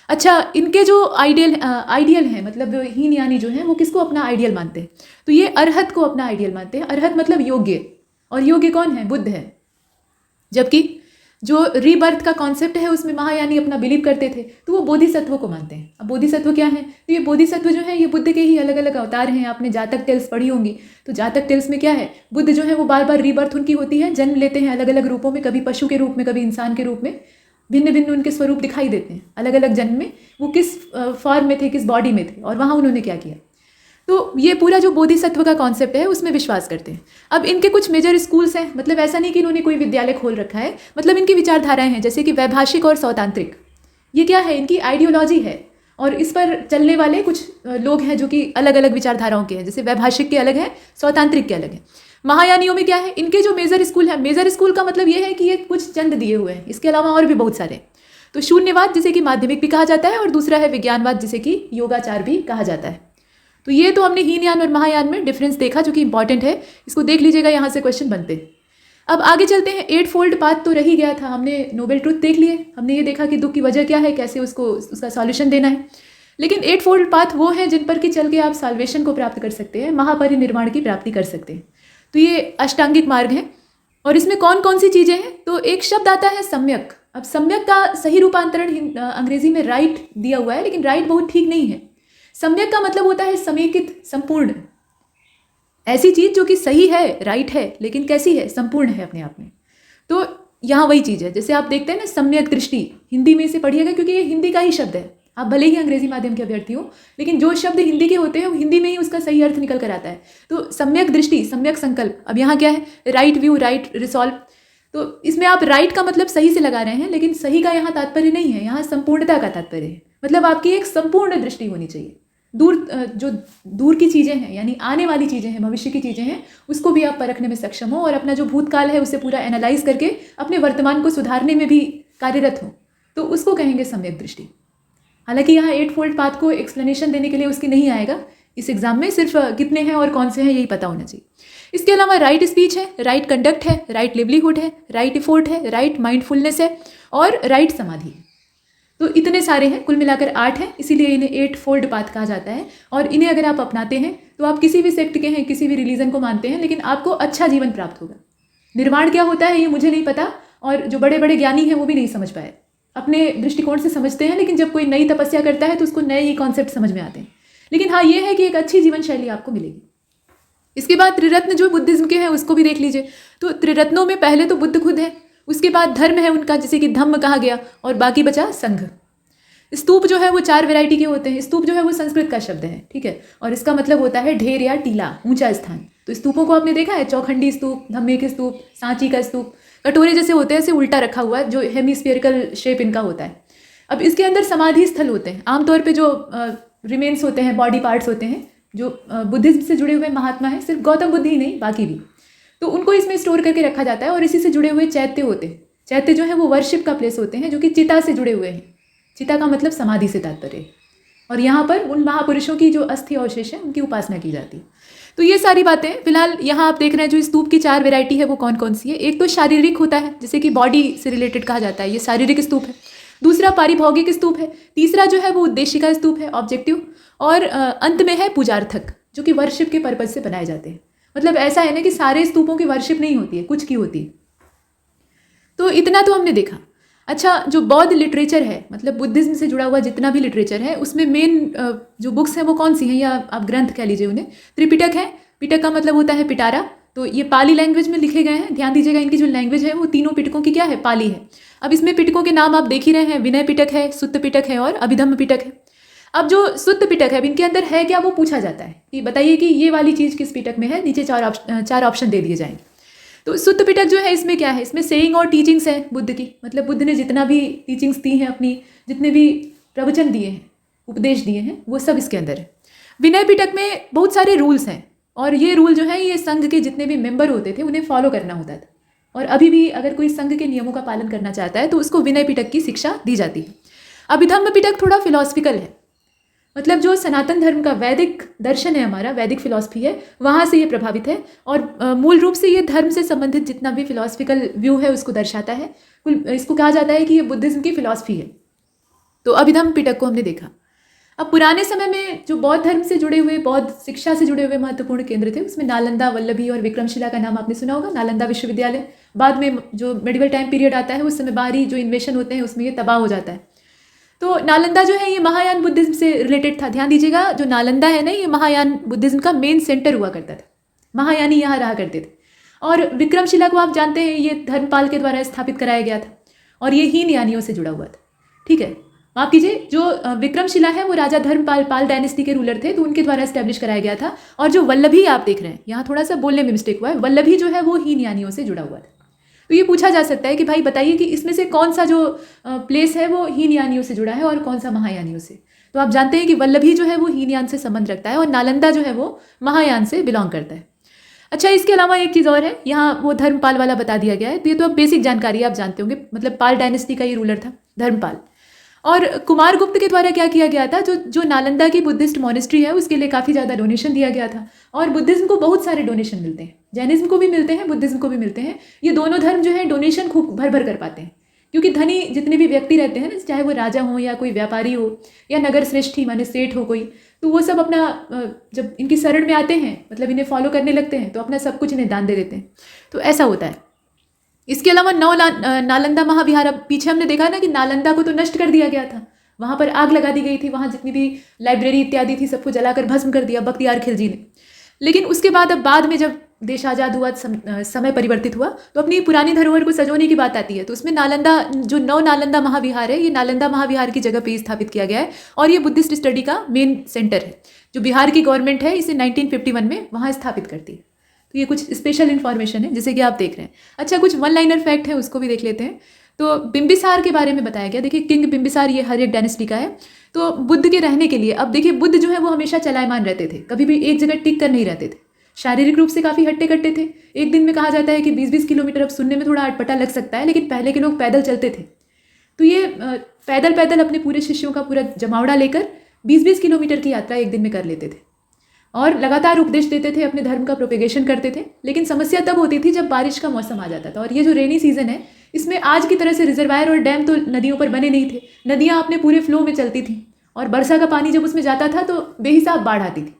अच्छा, इनके जो आइडियल हैं, मतलब हीनयानी जो हैं वो किसको अपना आइडियल मानते हैं, तो ये अरहत को अपना आइडियल मानते हैं। अरहत मतलब योग्य, और योग्य कौन है, बुद्ध है। जबकि जो रीबर्थ का कॉन्सेप्ट है उसमें महायानी अपना बिलीव करते थे, तो वो बोधिसत्व को मानते हैं। अब बोधिसत्व क्या है, तो ये बोधिसत्व जो है ये बुद्ध के ही अलग अलग अवतार हैं। आपने जातक टेल्स पढ़ी होंगी, तो जातक टेल्स में क्या है, बुद्ध जो है वो बार बार रीबर्थ उनकी होती है, जन्म लेते हैं अलग अलग रूपों में, कभी पशु के रूप में, कभी इंसान के रूप में। भिन्न भिन्न उनके स्वरूप दिखाई देते हैं अलग अलग जन्म में, वो किस फॉर्म में थे, किस बॉडी में थे, और वहाँ उन्होंने क्या किया। तो ये पूरा जो बोधिसत्व का कॉन्सेप्ट है उसमें विश्वास करते हैं। अब इनके कुछ मेजर स्कूल्स हैं, मतलब ऐसा नहीं कि इन्होंने कोई विद्यालय खोल रखा है, मतलब इनकी विचारधाराएं हैं, जैसे कि वैभाषिक और सौतांत्रिक। ये क्या है, इनकी आइडियोलॉजी है, और इस पर चलने वाले कुछ लोग हैं जो कि अलग अलग विचारधाराओं के हैं। जैसे वैभाषिक के अलग है, सौतांत्रिक के अलग है। महायानियों में क्या है, इनके जो मेजर स्कूल है, मेजर स्कूल का मतलब ये है कि ये कुछ चंद दिए हुए हैं, इसके अलावा और भी बहुत सारे। तो शून्यवाद जिसे कि माध्यमिक भी कहा जाता है, और दूसरा है विज्ञानवाद जिसे कि योगाचार भी कहा जाता है। तो ये तो हमने हीनयान और महायान में डिफरेंस देखा, जो कि इंपॉर्टेंट है, इसको देख लीजिएगा, यहाँ से क्वेश्चन बनते हैं। अब आगे चलते हैं। 8 फोल्ड पाथ तो रह ही गया था, हमने नोबेल ट्रुथ देख लिए, हमने ये देखा कि दुख की वजह क्या है, कैसे उसका सॉल्यूशन देना है। लेकिन 8 फोल्ड पाथ वो हैं जिन पर कि चल के आप साल्वेशन को प्राप्त कर सकते हैं, महापरिनिर्वाण की प्राप्ति कर सकते हैं। तो ये अष्टांगिक मार्ग है। और इसमें कौन कौन सी चीज़ें हैं, तो एक शब्द आता है सम्यक। अब सम्यक का सही रूपांतरण अंग्रेजी में राइट दिया हुआ है, लेकिन राइट बहुत ठीक नहीं है। सम्यक का मतलब होता है समेकित, संपूर्ण, ऐसी चीज़ जो कि सही है, राइट है, लेकिन कैसी है, संपूर्ण है अपने आप में। तो यहाँ वही चीज़ है, जैसे आप देखते हैं ना सम्यक दृष्टि, हिंदी में इसे पढ़िएगा क्योंकि ये हिंदी का ही शब्द है। आप भले ही अंग्रेजी माध्यम के अभ्यर्थी हो, लेकिन जो शब्द हिंदी के होते हैं वो हिंदी में ही उसका सही अर्थ निकल कर आता है। तो सम्यक दृष्टि, सम्यक संकल्प। अब यहाँ क्या है, राइट व्यू, राइट रिसॉल्व। तो इसमें आप राइट का मतलब सही से लगा रहे हैं, लेकिन सही का यहाँ तात्पर्य नहीं है, यहाँ संपूर्णता का तात्पर्य है। मतलब आपकी एक संपूर्ण दृष्टि होनी चाहिए। जो दूर की चीज़ें हैं, यानी आने वाली चीज़ें हैं, भविष्य की चीज़ें हैं, उसको भी आप परखने में सक्षम हो और अपना जो भूतकाल है उसे पूरा एनालाइज करके अपने वर्तमान को सुधारने में भी कार्यरत हो, तो उसको कहेंगे सम्यक दृष्टि। हालांकि यहाँ 8 फोल्ड पाथ को एक्सप्लेनेशन देने के लिए उसकी नहीं आएगा इस एग्जाम में, सिर्फ कितने हैं और कौन से हैं यही पता होना चाहिए। इसके अलावा राइट स्पीच है, राइट कंडक्ट है, राइट लिवलीहुड है, राइट इफोर्ट है, राइट माइंडफुलनेस है और राइट समाधि है। तो इतने सारे हैं, कुल मिलाकर 8 हैं, इसीलिए इन्हें 8 फोल्ड पाथ कहा जाता है। और इन्हें अगर आप अपनाते हैं तो आप किसी भी सेक्ट के हैं, किसी भी रिलीजन को मानते हैं, लेकिन आपको अच्छा जीवन प्राप्त होगा। निर्वाण क्या होता है ये मुझे नहीं पता, और जो बड़े बड़े ज्ञानी हैं वो भी नहीं समझ पाए। अपने दृष्टिकोण से समझते हैं, लेकिन जब कोई नई तपस्या करता है तो उसको नए ही कॉन्सेप्ट समझ में आते हैं। लेकिन हाँ, ये है कि एक अच्छी जीवन शैली आपको मिलेगी। इसके बाद त्रिरत्न जो बुद्धिज्म के हैं उसको भी देख लीजिए। तो त्रिरत्नों में पहले तो बुद्ध खुद है, उसके बाद धर्म है उनका, जिसे कि धम्म कहा गया, और बाकी बचा संघ। स्तूप जो है वो 4 वैरायटी के होते हैं। स्तूप जो है वो संस्कृत का शब्द है, ठीक है, और इसका मतलब होता है ढेर या टीला, ऊंचा स्थान। तो स्तूपों को आपने देखा है, चौखंडी स्तूप, धम्मे के स्तूप, सांची का स्तूप, कटोरे जैसे होते हैं, ऐसे उल्टा रखा हुआ है, जो हेमिस्फेरिकल शेप इनका होता है। अब इसके अंदर समाधि स्थल होते हैं। आमतौर पे जो रिमेन्स होते हैं, बॉडी पार्ट्स होते हैं, जो बुद्धिज्म से जुड़े हुए महात्मा हैं, सिर्फ गौतम बुद्ध ही नहीं बाकी भी, तो उनको इसमें स्टोर करके रखा जाता है। और इसी से जुड़े हुए चैत्य होते हैं। चैत्य जो है वो वर्शिप का प्लेस होते हैं, जो कि चिता से जुड़े हुए हैं। चिता का मतलब समाधि से तात्पर्य, और यहाँ पर उन महापुरुषों की जो अस्थि अवशेष है उनकी उपासना की जाती है। तो ये सारी बातें फिलहाल यहाँ आप देख रहे हैं। जो स्तूप की 4 वैरायटी है वो कौन कौन सी है। एक तो शारीरिक होता है, जैसे कि बॉडी से रिलेटेड कहा जाता है, ये शारीरिक स्तूप है। दूसरा पारिभौगिक स्तूप है। तीसरा जो है वो उद्देशिका स्तूप है, ऑब्जेक्टिव। और अंत में है पूजार्थक, जो कि वर्शिप के पर्पज से बनाए जाते हैं। मतलब ऐसा है ना कि सारे स्तूपों की वर्शिप नहीं होती है, कुछ की होती है। तो इतना तो हमने देखा। अच्छा, जो बौद्ध लिटरेचर है, मतलब बुद्धिज्म से जुड़ा हुआ जितना भी लिटरेचर है, उसमें मेन जो बुक्स हैं वो कौन सी हैं, या आप ग्रंथ कह लीजिए उन्हें। त्रिपिटक है। पिटक का मतलब होता है पिटारा। तो ये पाली लैंग्वेज में लिखे गए हैं। ध्यान दीजिएगा, इनकी जो लैंग्वेज है वो तीनों पिटकों की क्या है, पाली है। अब इसमें पिटकों के नाम आप देख ही रहे हैं, विनय पिटक है, सुत्त पिटक है और अभिधम्म पिटक है। अब जो सुत्त पिटक है, अब इनके अंदर है क्या वो पूछा जाता है कि बताइए कि ये वाली चीज़ किस पिटक में है। नीचे 4 ऑप्शन दे दिए जाएंगे। तो सुत्त पिटक जो है इसमें क्या है, इसमें सेइंग और टीचिंग्स हैं बुद्ध की। मतलब बुद्ध ने जितना भी टीचिंग्स दी हैं अपनी, जितने भी प्रवचन दिए हैं, उपदेश दिए हैं, वो सब इसके अंदर है। विनय पिटक में बहुत सारे रूल्स हैं, और ये रूल जो है ये संघ के जितने भी मेंबर होते थे उन्हें फॉलो करना होता था। और अभी भी अगर कोई संघ के नियमों का पालन करना चाहता है तो उसको विनय पिटक की शिक्षा दी जाती है। अभिधम्म पिटक थोड़ा फिलॉसफिकल है। मतलब जो सनातन धर्म का वैदिक दर्शन है, हमारा वैदिक फिलॉसफी है, वहाँ से ये प्रभावित है। और मूल रूप से ये धर्म से संबंधित जितना भी फिलॉसफिकल व्यू है उसको दर्शाता है। इसको कहा जाता है कि ये बुद्धिज्म की फिलॉसफी है। तो अभिधम्म पिटक को हमने देखा। अब पुराने समय में जो बौद्ध धर्म से जुड़े हुए, बौद्ध शिक्षा से जुड़े हुए महत्वपूर्ण केंद्र थे, उसमें नालंदा, वल्लभी और विक्रमशिला का नाम आपने सुना होगा। नालंदा विश्वविद्यालय, बाद में जो मेडिवल टाइम पीरियड आता है उस समय बाहरी जो इन्वेशन होते हैं उसमें ये तबाह हो जाता है। तो नालंदा जो है ये महायान बुद्धिज्म से रिलेटेड था। ध्यान दीजिएगा, जो नालंदा है ना, ये महायान बुद्धिज्म का मेन सेंटर हुआ करता था। महायानी यहाँ रहा करते थे। और विक्रमशिला को आप जानते हैं, ये धर्मपाल के द्वारा स्थापित कराया गया था, और ये हीन यानियों से जुड़ा हुआ था। ठीक है, माफ कीजिए, जो विक्रमशिला है वो राजा धर्मपाल, पाल डायनेस्टी के रूलर थे, तो उनके द्वारा एस्टेब्लिश कराया गया था। और जो वल्लभी आप देख रहे हैं, यहाँ थोड़ा सा बोलने में मिस्टेक हुआ है, वल्लभी जो है वो हीन यानियों से जुड़ा हुआ था। तो ये पूछा जा सकता है कि भाई बताइए कि इसमें से कौन सा जो प्लेस है वो हीन यानियों से जुड़ा है और कौन सा महायानियों से। तो आप जानते हैं कि वल्लभी जो है वो हीनयान से संबंध रखता है, और नालंदा जो है वो महायान से बिलोंग करता है। अच्छा, इसके अलावा एक चीज़ और है, यहाँ वो धर्मपाल वाला बता दिया गया है। तो ये तो अब बेसिक जानकारी आप जानते होंगे। मतलब पाल डायनेस्टी का ये रूलर था धर्मपाल। और कुमारगुप्त के द्वारा क्या किया गया था, जो नालंदा की बुद्धिस्ट मॉनेस्ट्री है उसके लिए काफ़ी ज़्यादा डोनेशन दिया गया था। और बुद्धिज्म को बहुत सारे डोनेशन मिलते हैं। जैनिज्म को भी मिलते हैं, बुद्धिज्म को भी मिलते हैं। ये दोनों धर्म जो है डोनेशन खूब भर भर कर पाते हैं, क्योंकि धनी जितने भी व्यक्ति रहते हैं ना, चाहे वो राजा हो या कोई व्यापारी हो या नगर श्रेष्ठी माने सेठ हो कोई, तो वो सब अपना जब इनकी शरण में आते हैं, मतलब इन्हें फॉलो करने लगते हैं, तो अपना सब कुछ इन्हें दान दे देते हैं। तो ऐसा होता है। इसके अलावा नालंदा महाविहार, अब पीछे हमने देखा ना कि नालंदा को तो नष्ट कर दिया गया था, वहाँ पर आग लगा दी गई थी, वहाँ जितनी भी लाइब्रेरी इत्यादि थी सबको जलाकर भस्म कर दिया बख्तियार खिलजी ने। लेकिन उसके बाद अब बाद में जब देश आज़ाद हुआ, समय परिवर्तित हुआ, तो अपनी पुरानी धरोहर को सजोने की बात आती है। तो उसमें नालंदा, जो नालंदा महाविहार है, ये नालंदा महाविहार की जगह पे स्थापित किया गया है और ये बुद्धिस्ट स्टडी का मेन सेंटर है, जो बिहार की गवर्नमेंट है इसे 1951 में वहाँ स्थापित करती है। तो ये कुछ स्पेशल इन्फॉर्मेशन है जैसे कि आप देख रहे हैं। अच्छा, कुछ वन लाइनर फैक्ट है, उसको भी देख लेते हैं। तो बिंबिसार के बारे में बताया गया। देखिए, किंग बिंबिसार ये हर एक डायनेस्टी का है। तो बुद्ध के रहने के लिए, अब देखिए बुद्ध जो है वो हमेशा चलायमान रहते थे, कभी भी एक जगह टिक कर नहीं रहते थे। शारीरिक रूप से काफ़ी हट्टे कट्टे थे। एक दिन में कहा जाता है कि 20-20 किलोमीटर, अब सुनने में थोड़ा अटपटा लग सकता है, लेकिन पहले के लोग पैदल चलते थे। तो ये पैदल पैदल अपने पूरे शिष्यों का पूरा जमावड़ा लेकर 20-20 किलोमीटर की यात्रा एक दिन में कर लेते थे और लगातार उपदेश देते थे, अपने धर्म का प्रोपेगेशन करते थे। लेकिन समस्या तब होती थी जब बारिश का मौसम आ जाता था। और ये जो रेनी सीजन है, इसमें आज की तरह से रिजर्वायर और डैम तो नदियों पर बने नहीं थे। नदियाँ अपने पूरे फ्लो में चलती थीं और वर्षा का पानी जब उसमें जाता था तो बेहिसाब बाढ़ आती थी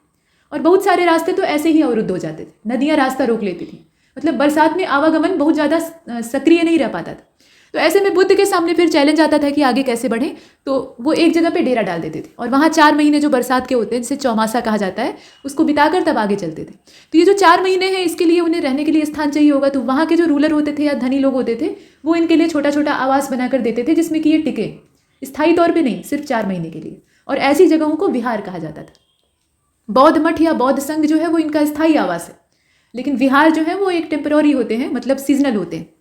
और बहुत सारे रास्ते तो ऐसे ही अवरुद्ध हो जाते थे, नदियाँ रास्ता रोक लेती थी। मतलब बरसात में आवागमन बहुत ज़्यादा सक्रिय नहीं रह पाता था। तो ऐसे में बुद्ध के सामने फिर चैलेंज आता था कि आगे कैसे बढ़ें। तो वो एक जगह पे डेरा डाल देते थे और वहाँ 4 महीने जो बरसात के होते हैं, जिसे चौमासा कहा जाता है, उसको बिताकर तब आगे चलते थे। तो ये जो 4 महीने हैं, इसके लिए उन्हें रहने के लिए स्थान चाहिए होगा। तो वहाँ के जो रूलर होते थे या धनी लोग होते थे, वो इनके लिए छोटा छोटा आवास बनाकर देते थे, जिसमें कि ये टिके, स्थायी तौर पर नहीं, सिर्फ 4 महीने के लिए। और ऐसी जगहों को विहार कहा जाता था। बौद्ध मठ या बौद्ध संघ जो है वो इनका स्थायी आवास है, लेकिन विहार जो है वो एक टेम्पररी होते हैं, मतलब सीजनल होते हैं।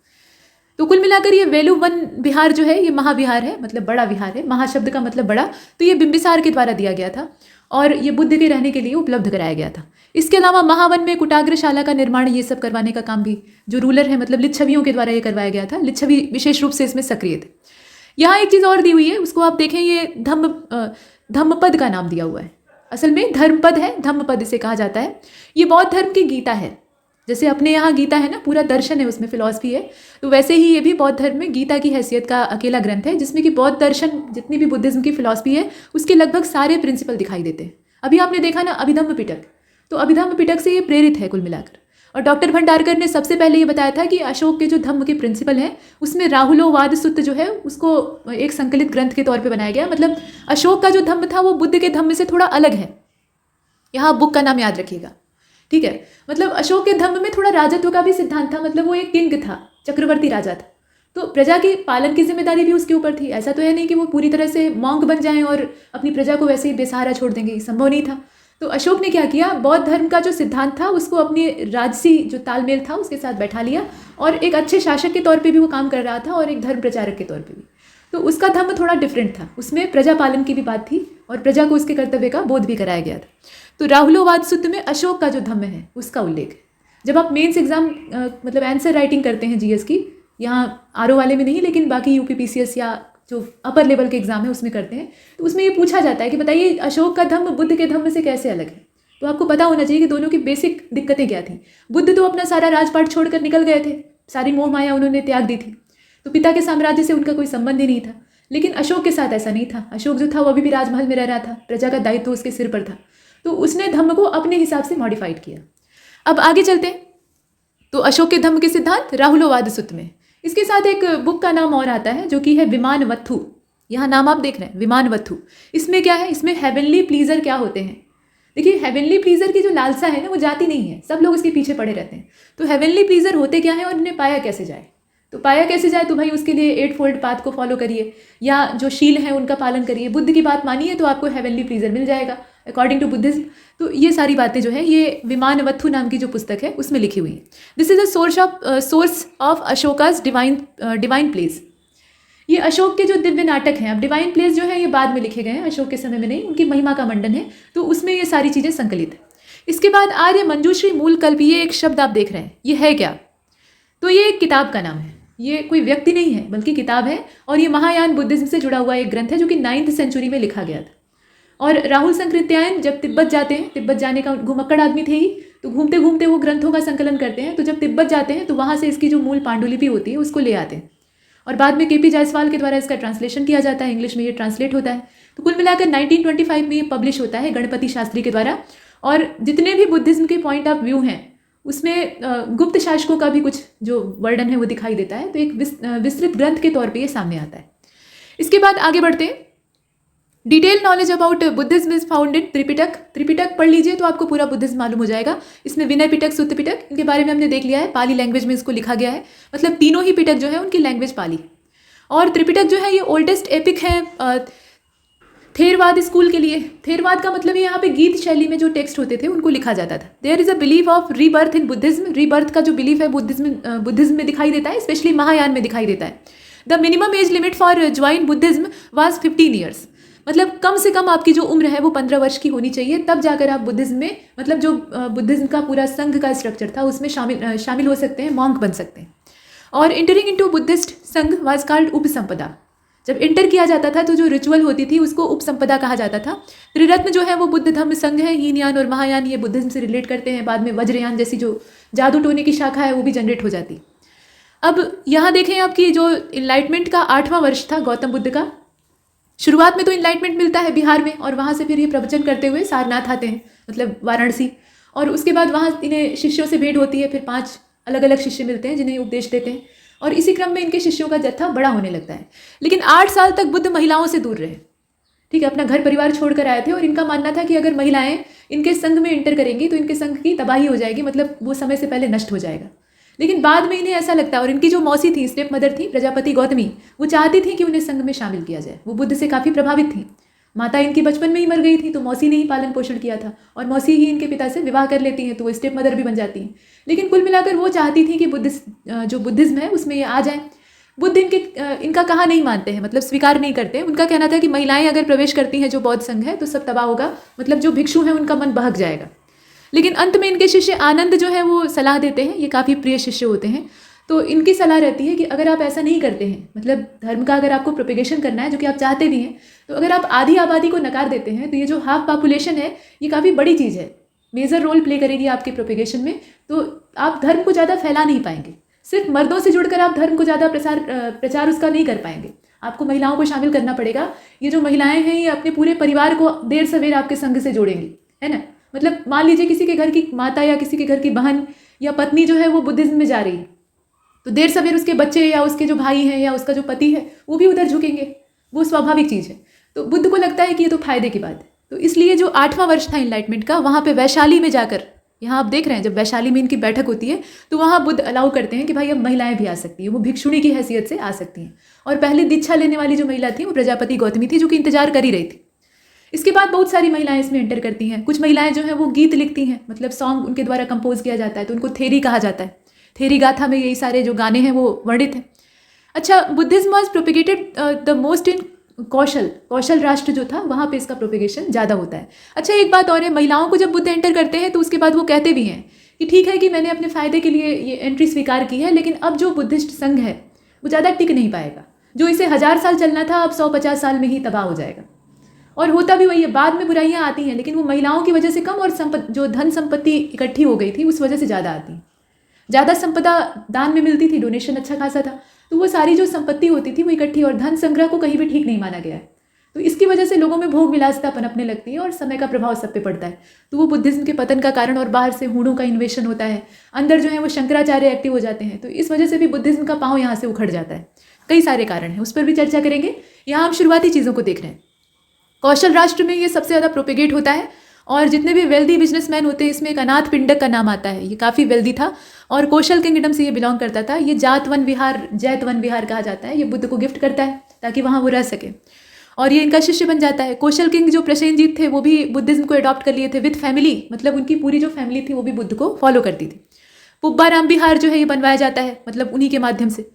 तो कुल मिलाकर ये वेलु वन विहार जो है ये महाविहार है, मतलब बड़ा विहार है। महाशब्द का मतलब बड़ा। तो ये बिंबिसार के द्वारा दिया गया था और ये बुद्ध के रहने के लिए उपलब्ध कराया गया था। इसके अलावा महावन में कुटाग्रशाला का निर्माण, ये सब करवाने का काम भी जो रूलर है, मतलब लिच्छवियों के द्वारा ये करवाया गया था। लिच्छवी विशेष रूप से इसमें सक्रिय थे। यहाँ एक चीज़ और दी हुई है, उसको आप देखें, ये धम्मपद का नाम दिया हुआ है। असल में धर्मपद है, धम्मपद इसे कहा जाता है। ये बौद्ध धर्म की गीता है। जैसे अपने यहाँ गीता है ना, पूरा दर्शन है, उसमें फिलॉसफी है, तो वैसे ही ये भी बौद्ध धर्म में गीता की हैसियत का अकेला ग्रंथ है, जिसमें कि बौद्ध दर्शन, जितनी भी बुद्धिज्म की फिलॉसफी है, उसके लगभग सारे प्रिंसिपल दिखाई देते हैं। अभी आपने देखा ना अभिधम्म पिटक, तो अभिधम्म पिटक से ये प्रेरित है कुल मिलाकर। और डॉक्टर भंडारकर ने सबसे पहले ये बताया था कि अशोक के जो धम्म के प्रिंसिपल हैं, उसमें राहुलोवाद सूत्र जो है उसको एक संकलित ग्रंथ के तौर पर बनाया गया। मतलब अशोक का जो धम्म था वो बुद्ध के धम्म से थोड़ा अलग है। यहाँ बुक का नाम याद रखिएगा, ठीक है। मतलब अशोक के धम्म में थोड़ा राजत्व का भी सिद्धांत था, मतलब वो एक किंग था, चक्रवर्ती राजा था, तो प्रजा के पालन की जिम्मेदारी भी उसके ऊपर थी। ऐसा तो है नहीं कि वो पूरी तरह से मॉन्क बन जाएं और अपनी प्रजा को वैसे ही बेसहारा छोड़ देंगे, संभव नहीं था। तो अशोक ने क्या किया, बौद्ध धर्म का जो सिद्धांत था उसको अपनी राजसी जो तालमेल था उसके साथ बैठा लिया और एक अच्छे शासक के तौर पर भी वो काम कर रहा था और एक धर्म प्रचारक के तौर पर भी। तो उसका धम्म थोड़ा डिफरेंट था, उसमें प्रजा पालन की भी बात थी और प्रजा को उसके कर्तव्य का बोध भी कराया गया था। तो राहुलोवाद सूत्र में अशोक का जो धम्म है उसका उल्लेख है। जब आप मेंस एग्जाम मतलब आंसर राइटिंग करते हैं जीएस की, यहाँ आरओ वाले में नहीं लेकिन बाकी यूपीपीसीएस या जो अपर लेवल के एग्जाम है उसमें करते हैं, तो उसमें ये पूछा जाता है कि बताइए अशोक का धम्म बुद्ध के धम्म से कैसे अलग है। तो आपको पता होना चाहिए कि दोनों की बेसिक दिक्कतें क्या थी। बुद्ध तो अपना सारा राजपाट छोड़कर निकल गए थे, सारी मोह माया उन्होंने त्याग दी थी, तो पिता के साम्राज्य से उनका कोई संबंध ही नहीं था। लेकिन अशोक के साथ ऐसा नहीं था। अशोक जो था वो अभी भी राजमहल में रह रहा था, प्रजा का दायित्व उसके सिर पर था, तो उसने धम्म को अपने हिसाब से मॉडिफाइड किया। अब आगे चलते हैं। तो अशोक के धम्म के सिद्धांत राहुलोवाद सूत्र में, इसके साथ एक बुक का नाम और आता है जो कि है विमानवत्थु। यहाँ नाम आप देख रहे हैं, विमानवत्थु। इसमें क्या है, इसमें हेवनली प्लीजर क्या होते हैं। देखिए, हेवनली प्लीजर की जो लालसा है ना वो जाती नहीं है, सब लोग उसके पीछे पड़े रहते हैं। तो हेवनली प्लीजर होते क्या है और इन्हें पाया कैसे जाए। तो पाया कैसे जाए, तो भाई उसके लिए 8 फोल्ड पाथ को फॉलो करिए या जो शील है उनका पालन करिए, बुद्ध की बात मानिए तो आपको हेवनली प्लीजर मिल जाएगा अकॉर्डिंग टू बुद्धिज्म। तो ये सारी बातें जो है ये विमानवत्थु नाम की जो पुस्तक है उसमें लिखी हुई है। This is a source of Ashoka's divine place. ये अशोक के जो दिव्य नाटक हैं, अब डिवाइन प्लेस जो है ये बाद में लिखे गए हैं, अशोक के समय में नहीं, उनकी महिमा का मंडन है, तो उसमें ये सारी चीज़ें संकलित है। इसके बाद आर्य मंजूश्री मूल कल्प, ये एक शब्द आप देख रहे हैं, ये है क्या, तो ये एक किताब का नाम है, ये कोई व्यक्ति नहीं है बल्कि किताब है। और ये महायान बुद्धिज्म से जुड़ा हुआ एक ग्रंथ है जो कि 9th सेंचुरी में लिखा गया था। और राहुल संकृत्यायन जब तिब्बत जाते हैं, तिब्बत जाने का घुमक्कड़ आदमी थे ही, तो घूमते घूमते वो ग्रंथों का संकलन करते हैं। तो जब तिब्बत जाते हैं तो वहाँ से इसकी जो मूल पांडुलिपि होती है उसको ले आते हैं और बाद में केपी जायसवाल के द्वारा इसका ट्रांसलेशन किया जाता है, इंग्लिश में ये ट्रांसलेट होता है। तो कुल मिलाकर 1925 में ये पब्लिश होता है गणपति शास्त्री के द्वारा। और जितने भी बुद्धिज्म के पॉइंट ऑफ व्यू हैं उसमें गुप्त शासकों का भी कुछ जो वर्णन है वो दिखाई देता है। तो एक विस्तृत ग्रंथ के तौर पे ये सामने आता है। इसके बाद आगे बढ़ते हैं। Detail knowledge about Buddhism is found in Tripitaka. Tripitaka पढ़ लीजिए तो आपको पूरा बुद्धिज्म मालूम हो जाएगा। इसमें विनय पिटक, सुत्त पिटक, इनके बारे में हमने देख लिया है। पाली लैंग्वेज में इसको लिखा गया है, मतलब तीनों ही पिटक जो है उनकी लैंग्वेज पाली। और त्रिपिटक जो है ये ओल्डेस्ट एपिक है थेरवाद स्कूल के लिए। थेरवाद का मतलब यहाँ पे गीत शैली में जो टेक्स्ट होते थे उनको लिखा जाता था। There is a belief of rebirth in Buddhism. Rebirth का जो बिलीफ है बुद्धिज्म में दिखाई देता है, स्पेशली महायान में दिखाई देता है। The minimum age limit for join Buddhism was 15 years. मतलब कम से कम आपकी जो उम्र है वो 15 वर्ष की होनी चाहिए, तब जाकर आप बुद्धिज्म में, मतलब जो बुद्धिज्म का पूरा संघ का स्ट्रक्चर था उसमें शामिल हो सकते हैं, मॉन्क बन सकते हैं। और इंटरिंग इनटू बुद्धिस्ट संघ वाज कॉल्ड उपसंपदा। जब इंटर किया जाता था तो जो रिचुअल होती थी उसको उपसंपदा कहा जाता था। त्रिरत्न जो है वो बुद्ध धम्म संघ है। हीनयान और महायान ये बुद्धिज्म से रिलेट करते हैं। बाद में वज्रयान जैसी जो जादू टोने की शाखा है वो भी जनरेट हो जाती। अब यहाँ देखें आपकी जो इनलाइटमेंट का 8वां वर्ष था गौतम बुद्ध का। शुरुआत में तो इनलाइटमेंट मिलता है बिहार में, और वहाँ से फिर ये प्रवचन करते हुए सारनाथ आते हैं, मतलब वाराणसी। और उसके बाद वहाँ इन्हें शिष्यों से भेंट होती है। फिर 5 अलग अलग शिष्य मिलते हैं जिन्हें उपदेश देते हैं, और इसी क्रम में इनके शिष्यों का जत्था बड़ा होने लगता है। लेकिन 8 साल तक बुद्ध महिलाओं से दूर रहे। ठीक है, अपना घर परिवार छोड़कर आए थे, और इनका मानना था कि अगर महिलाएं इनके संघ में इंटर करेंगी तो इनके संघ की तबाही हो जाएगी, मतलब वो समय से पहले नष्ट हो जाएगा। लेकिन बाद में इन्हें ऐसा लगता है, और इनकी जो मौसी थी, स्टेप मदर थी प्रजापति गौतमी, वो चाहती थी कि उन्हें संघ में शामिल किया जाए। वो बुद्ध से काफ़ी प्रभावित थी। माता इनकी बचपन में ही मर गई थी, तो मौसी ने ही पालन पोषण किया था, और मौसी ही इनके पिता से विवाह कर लेती हैं, तो वो स्टेप मदर भी बन जाती हैं। लेकिन कुल मिलाकर वो चाहती थी कि जो बुद्धिज्म है उसमें ये आ जाए। बुद्ध इनका कहा नहीं मानते हैं, मतलब स्वीकार नहीं करते। उनका कहना था कि महिलाएं अगर प्रवेश करती हैं जो बौद्ध संघ है तो सब तबाह होगा, मतलब जो भिक्षु हैं उनका मन बहक जाएगा। लेकिन अंत में इनके शिष्य आनंद जो है वो सलाह देते हैं। ये काफ़ी प्रिय शिष्य होते हैं। तो इनकी सलाह रहती है कि अगर आप ऐसा नहीं करते हैं, मतलब धर्म का अगर आपको प्रोपेगेशन करना है, जो कि आप चाहते भी हैं, तो अगर आप आधी आबादी को नकार देते हैं तो ये जो हाफ पॉपुलेशन है ये काफ़ी बड़ी चीज़ है, मेजर रोल प्ले करेगी आपके प्रोपेगेशन में। तो आप धर्म को ज़्यादा फैला नहीं पाएंगे। सिर्फ मर्दों से जुड़कर आप धर्म को ज़्यादा प्रचार उसका नहीं कर पाएंगे। आपको महिलाओं को शामिल करना पड़ेगा। ये जो महिलाएं हैं ये अपने पूरे परिवार को देर सवेर आपके संघ से जोड़ेंगी, है ना। मतलब मान लीजिए किसी के घर की माता या किसी के घर की बहन या पत्नी जो है वो बुद्धिज्म में जा रही है, तो देर सवेर उसके बच्चे या उसके जो भाई हैं या उसका जो पति है वो भी उधर झुकेंगे। वो स्वाभाविक चीज़ है। तो बुद्ध को लगता है कि ये तो फायदे की बात है। तो इसलिए जो 8वां वर्ष था इनलाइटमेंट का, वहाँ पे वैशाली में जाकर, यहाँ आप देख रहे हैं जब वैशाली में इनकी बैठक होती है तो वहाँ बुद्ध अलाउ करते हैं कि भाई अब महिलाएं भी आ सकती हैं, वो भिक्षुणी की हैसियत से आ सकती हैं। और पहले दीक्षा लेने वाली जो महिला थी वो प्रजापति गौतमी थी, जो कि इंतजार कर ही रही थी। इसके बाद बहुत सारी महिलाएं इसमें एंटर करती हैं। कुछ महिलाएं जो हैं वो गीत लिखती हैं, मतलब सॉन्ग उनके द्वारा कंपोज किया जाता है, तो उनको थेरी कहा जाता है। थेरी गाथा में यही सारे जो गाने हैं वो वर्णित हैं। अच्छा, Buddhism was propagated the most in Kaushal Rashtra जो था वहाँ पे इसका प्रोपिगेशन ज़्यादा होता है। अच्छा, एक बात और है, महिलाओं को जब बुद्ध एंटर करते हैं तो उसके बाद वो कहते भी हैं कि ठीक है कि मैंने अपने फ़ायदे के लिए ये एंट्री स्वीकार की है, लेकिन अब जो बुद्धिस्ट संघ है वो ज़्यादा टिक नहीं पाएगा। जो इसे 1000 साल चलना था अब 150 साल में ही तबाह हो जाएगा। और होता भी वही है, बाद में बुराइयां आती हैं, लेकिन वो महिलाओं की वजह से कम, और जो धन संपत्ति इकट्ठी हो गई थी उस वजह से ज़्यादा आती। ज़्यादा संपदा दान में मिलती थी, डोनेशन अच्छा खासा था, तो वो सारी जो संपत्ति होती थी वो इकट्ठी, और धन संग्रह को कहीं भी ठीक नहीं माना गया है। तो इसकी वजह से लोगों में भोग विलासिता पनपने लगती है और समय का प्रभाव सब पे पड़ता है। तो वो बुद्धिज्म के पतन का कारण, और बाहर से हूणों का इन्वेशन होता है, अंदर जो है वो शंकराचार्य एक्टिव हो जाते हैं, तो इस वजह से भी बुद्धिज्म का पाँव यहाँ से उखड़ जाता है। कई सारे कारण हैं, उस पर भी चर्चा करेंगे। यहाँ हम शुरुआती चीज़ों को देख रहे हैं। कौशल राष्ट्र में ये सबसे ज़्यादा प्रोपेगेट होता है, और जितने भी वेल्दी बिजनेसमैन होते हैं इसमें एक अनाथ पिंडक का नाम आता है। ये काफ़ी वेल्दी था और कौशल किंगडम से ये बिलोंग करता था। ये जैत वन विहार कहा जाता है। ये बुद्ध को गिफ्ट करता है ताकि वहाँ वो रह सके, और ये इनका शिष्य बन जाता है। कौशल किंग जो प्रसेनजीत थे वो भी बुद्धिज्म को अडॉप्ट कर लिए थे विद फैमिली, मतलब उनकी पूरी जो फैमिली थी वो भी बुद्ध को फॉलो करती थी। पुब्बाराम विहार जो है ये बनवाया जाता है, मतलब उन्हीं के माध्यम से।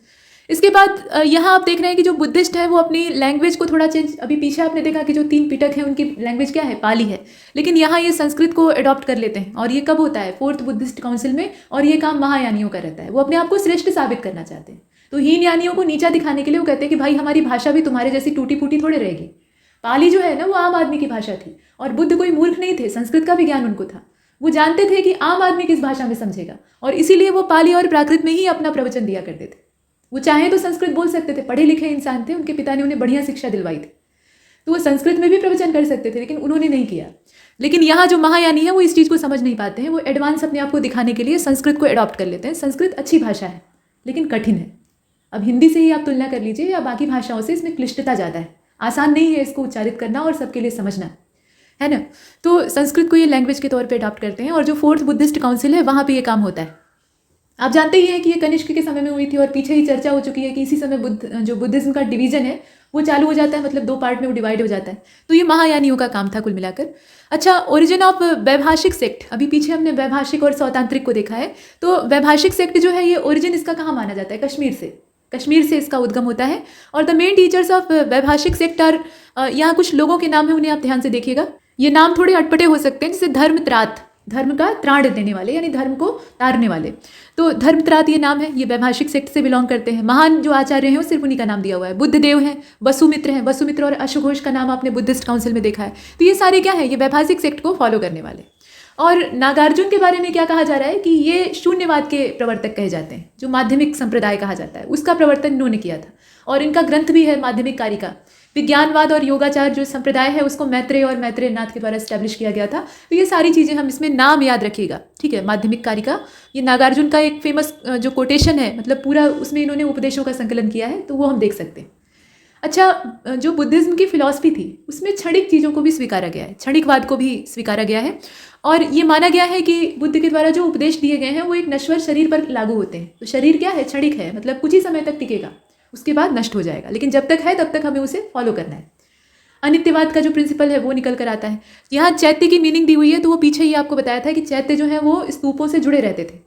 इसके बाद यहाँ आप देख रहे हैं कि जो बुद्धिस्ट है वो अपनी लैंग्वेज को थोड़ा चेंज, अभी पीछे आपने देखा कि जो 3 पिटक हैं उनकी लैंग्वेज क्या है, पाली है, लेकिन यहाँ ये संस्कृत को अडॉप्ट कर लेते हैं। और ये कब होता है, 4th बुद्धिस्ट काउंसिल में, और ये काम महायानियों का रहता है। वो अपने आप को श्रेष्ठ साबित करना चाहते हैं, तो हीन यानियों को नीचा दिखाने के लिए वो कहते हैं कि भाई हमारी भाषा भी तुम्हारे जैसी टूटी फूटी थोड़े रहेगी, पाली जो है ना वो आम आदमी की भाषा थी, और बुद्ध कोई मूर्ख नहीं थे, संस्कृत का भी ज्ञान उनको था। वो जानते थे कि आम आदमी किस भाषा में समझेगा, और इसीलिए वो पाली और प्राकृत में ही अपना प्रवचन दिया करते थे। वो चाहे तो संस्कृत बोल सकते थे, पढ़े लिखे इंसान थे, उनके पिता ने उन्हें बढ़िया शिक्षा दिलवाई थी, तो वो संस्कृत में भी प्रवचन कर सकते थे, लेकिन उन्होंने नहीं किया। लेकिन यहाँ जो महायानी है वो इस चीज़ को समझ नहीं पाते हैं। वो एडवांस अपने आप को दिखाने के लिए संस्कृत को एडॉप्ट कर लेते हैं। संस्कृत अच्छी भाषा है लेकिन कठिन है। अब हिंदी से ही आप तुलना कर लीजिए या बाकी भाषाओं से, इसमें क्लिष्टता ज़्यादा है, आसान नहीं है इसको उच्चारित करना और सबके लिए समझना, है ना। तो संस्कृत को ये लैंग्वेज के तौर पे अडॉप्ट करते हैं, और जो 4th बुद्धिस्ट काउंसिल है वहाँ पे ये काम होता है। आप जानते ही हैं कि ये कनिष्क के समय में हुई थी, और पीछे ही चर्चा हो चुकी है कि इसी समय जो बुद्धिज्म का डिवीजन है वो चालू हो जाता है, मतलब 2 पार्ट में वो डिवाइड हो जाता है। तो ये महायानियों का काम था कुल मिलाकर। अच्छा, ओरिजिन ऑफ वैभाषिक सेक्ट, अभी पीछे हमने वैभाषिक और सौतांत्रिक को देखा है, तो वैभाषिक सेक्ट जो है ये ओरिजिन इसका कहाँ माना जाता है? कश्मीर से इसका उद्गम होता है। और the main teachers of Vaibhashika sect are, यहाँ कुछ लोगों के नाम है, उन्हें आप ध्यान से देखिएगा। ये नाम थोड़े अटपटे हो सकते हैं, जैसे धर्मत्रात, धर्म का त्राण देने वाले, यानी धर्म को तारने वाले, तो धर्मत्रात ये नाम है। ये वैभाषिक सेक्ट से बिलोंग करते हैं। महान जो आचार्य हैं वो सिर्फ उन्हीं का नाम दिया हुआ है। बुद्धदेव हैं, वसुमित्र हैं, वसुमित्र और अश्वघोष का नाम आपने बुद्धिस्ट काउंसिल में देखा है। तो ये सारे क्या है? ये वैभाषिक सेक्ट को फॉलो करने वाले। और नागार्जुन के बारे में क्या कहा जा रहा है कि ये शून्यवाद के प्रवर्तक कहे जाते हैं, जो माध्यमिक संप्रदाय कहा जाता है, उसका प्रवर्तन इन्होंने किया था। और इनका ग्रंथ भी है माध्यमिक कारिका। विज्ञानवाद और योगाचार जो संप्रदाय है उसको मैत्रेय और मैत्रेय नाथ के द्वारा एस्टैब्लिश किया गया था। तो ये सारी चीज़ें हम इसमें नाम याद रखिएगा, ठीक है। माध्यमिक कारिका, ये नागार्जुन का एक फेमस जो कोटेशन है, मतलब पूरा उसमें इन्होंने उपदेशों का संकलन किया है, तो वो हम देख सकते हैं। अच्छा, जो बुद्धिज्म की फिलॉसफी थी उसमें क्षणिक चीज़ों को भी स्वीकारा गया है, क्षणिकवाद को भी स्वीकारा गया है। और ये माना गया है कि बुद्ध के द्वारा जो उपदेश दिए गए हैं वो एक नश्वर शरीर पर लागू होते हैं। तो शरीर क्या है? क्षणिक है, मतलब कुछ ही समय तक टिकेगा, उसके बाद नष्ट हो जाएगा, लेकिन जब तक है तब तक हमें उसे फॉलो करना है। अनित्यवाद का जो प्रिंसिपल है वो निकल कर आता है। यहाँ चैत्य की मीनिंग दी हुई है, तो वो पीछे ही आपको बताया था कि चैत्य जो है वो स्तूपों से जुड़े रहते थे,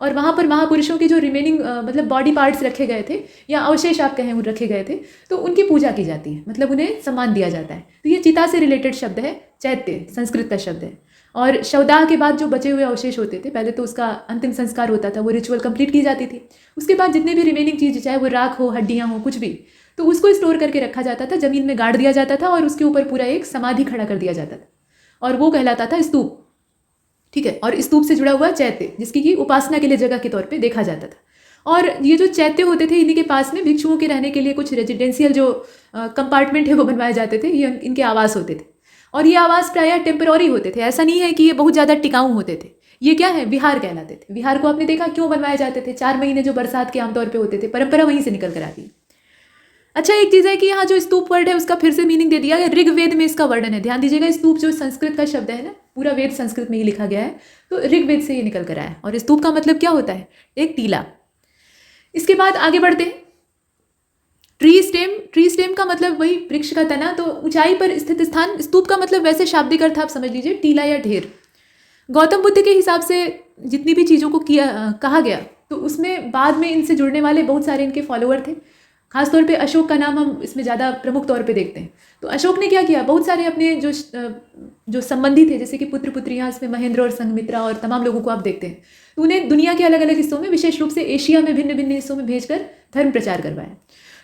और वहाँ पर महापुरुषों के जो रिमेनिंग मतलब बॉडी पार्ट्स रखे गए थे, या अवशेष आप कहें वो रखे गए थे, तो उनकी पूजा की जाती है, मतलब उन्हें सम्मान दिया जाता है। तो ये चिता से रिलेटेड शब्द है, चैत्य संस्कृत का शब्द है। और शवदाह के बाद जो बचे हुए अवशेष होते थे, पहले तो उसका अंतिम संस्कार होता था, वो रिचुअल कंप्लीट की जाती थी। उसके बाद जितने भी रिमेनिंग चीज़, चाहे वो राख हो, हड्डियाँ हो, कुछ भी, तो उसको स्टोर करके रखा जाता था, ज़मीन में गाड़ दिया जाता था, और उसके ऊपर पूरा एक समाधि खड़ा कर दिया जाता था, और वो कहलाता था स्तूप, ठीक है। और स्तूप से जुड़ा हुआ चैत्य, जिसकी की उपासना के लिए जगह के तौर पे देखा जाता था। और ये जो चैत्य होते थे, इन्हीं के पास में भिक्षुओं के रहने के लिए कुछ रेजिडेंशियल जो कंपार्टमेंट है वो बनवाए जाते थे, ये इनके आवास होते थे। और ये आवास प्रायः टेम्पररी होते थे, ऐसा नहीं है कि ये बहुत ज़्यादा टिकाऊ होते थे। ये क्या है? विहार कहलाते थे। विहार को आपने देखा क्यों बनवाए जाते थे? 4 महीने जो बरसात के आमतौर पर होते थे, परंपरा वहीं से निकल कर आती है। अच्छा, एक चीज़ है कि यहाँ जो स्तूप वर्ड है उसका फिर से मीनिंग दे दिया है, ऋग्वेद में इसका वर्णन है। ध्यान दीजिएगा, स्तूप जो संस्कृत का शब्द है ना, पूरा वेद संस्कृत में ही लिखा गया है, तो ऋग्वेद से ये निकल कर आया है। और स्तूप का मतलब क्या होता है? एक टीला। इसके बाद आगे बढ़ते हैं। ट्री स्टेम का मतलब वही वृक्ष का तना, तो ऊंचाई पर स्थित स्थान। स्तूप का मतलब वैसे शाब्दिक अर्थ आप समझ लीजिए टीला या ढेर। गौतम बुद्ध के हिसाब से जितनी भी चीज़ों को कहा गया, तो उसमें बाद में इनसे जुड़ने वाले बहुत सारे इनके फॉलोअर थे। खासतौर पे अशोक का नाम हम इसमें ज़्यादा प्रमुख तौर पे देखते हैं। तो अशोक ने क्या किया? बहुत सारे अपने जो संबंधी थे, जैसे कि पुत्र पुत्रियाँ, इसमें महेंद्र और संघमित्रा और तमाम लोगों को आप देखते हैं, तो उन्हें दुनिया के अलग अलग हिस्सों में, विशेष रूप से एशिया में भिन्न भिन्न हिस्सों में भेजकर धर्म प्रचार करवाया।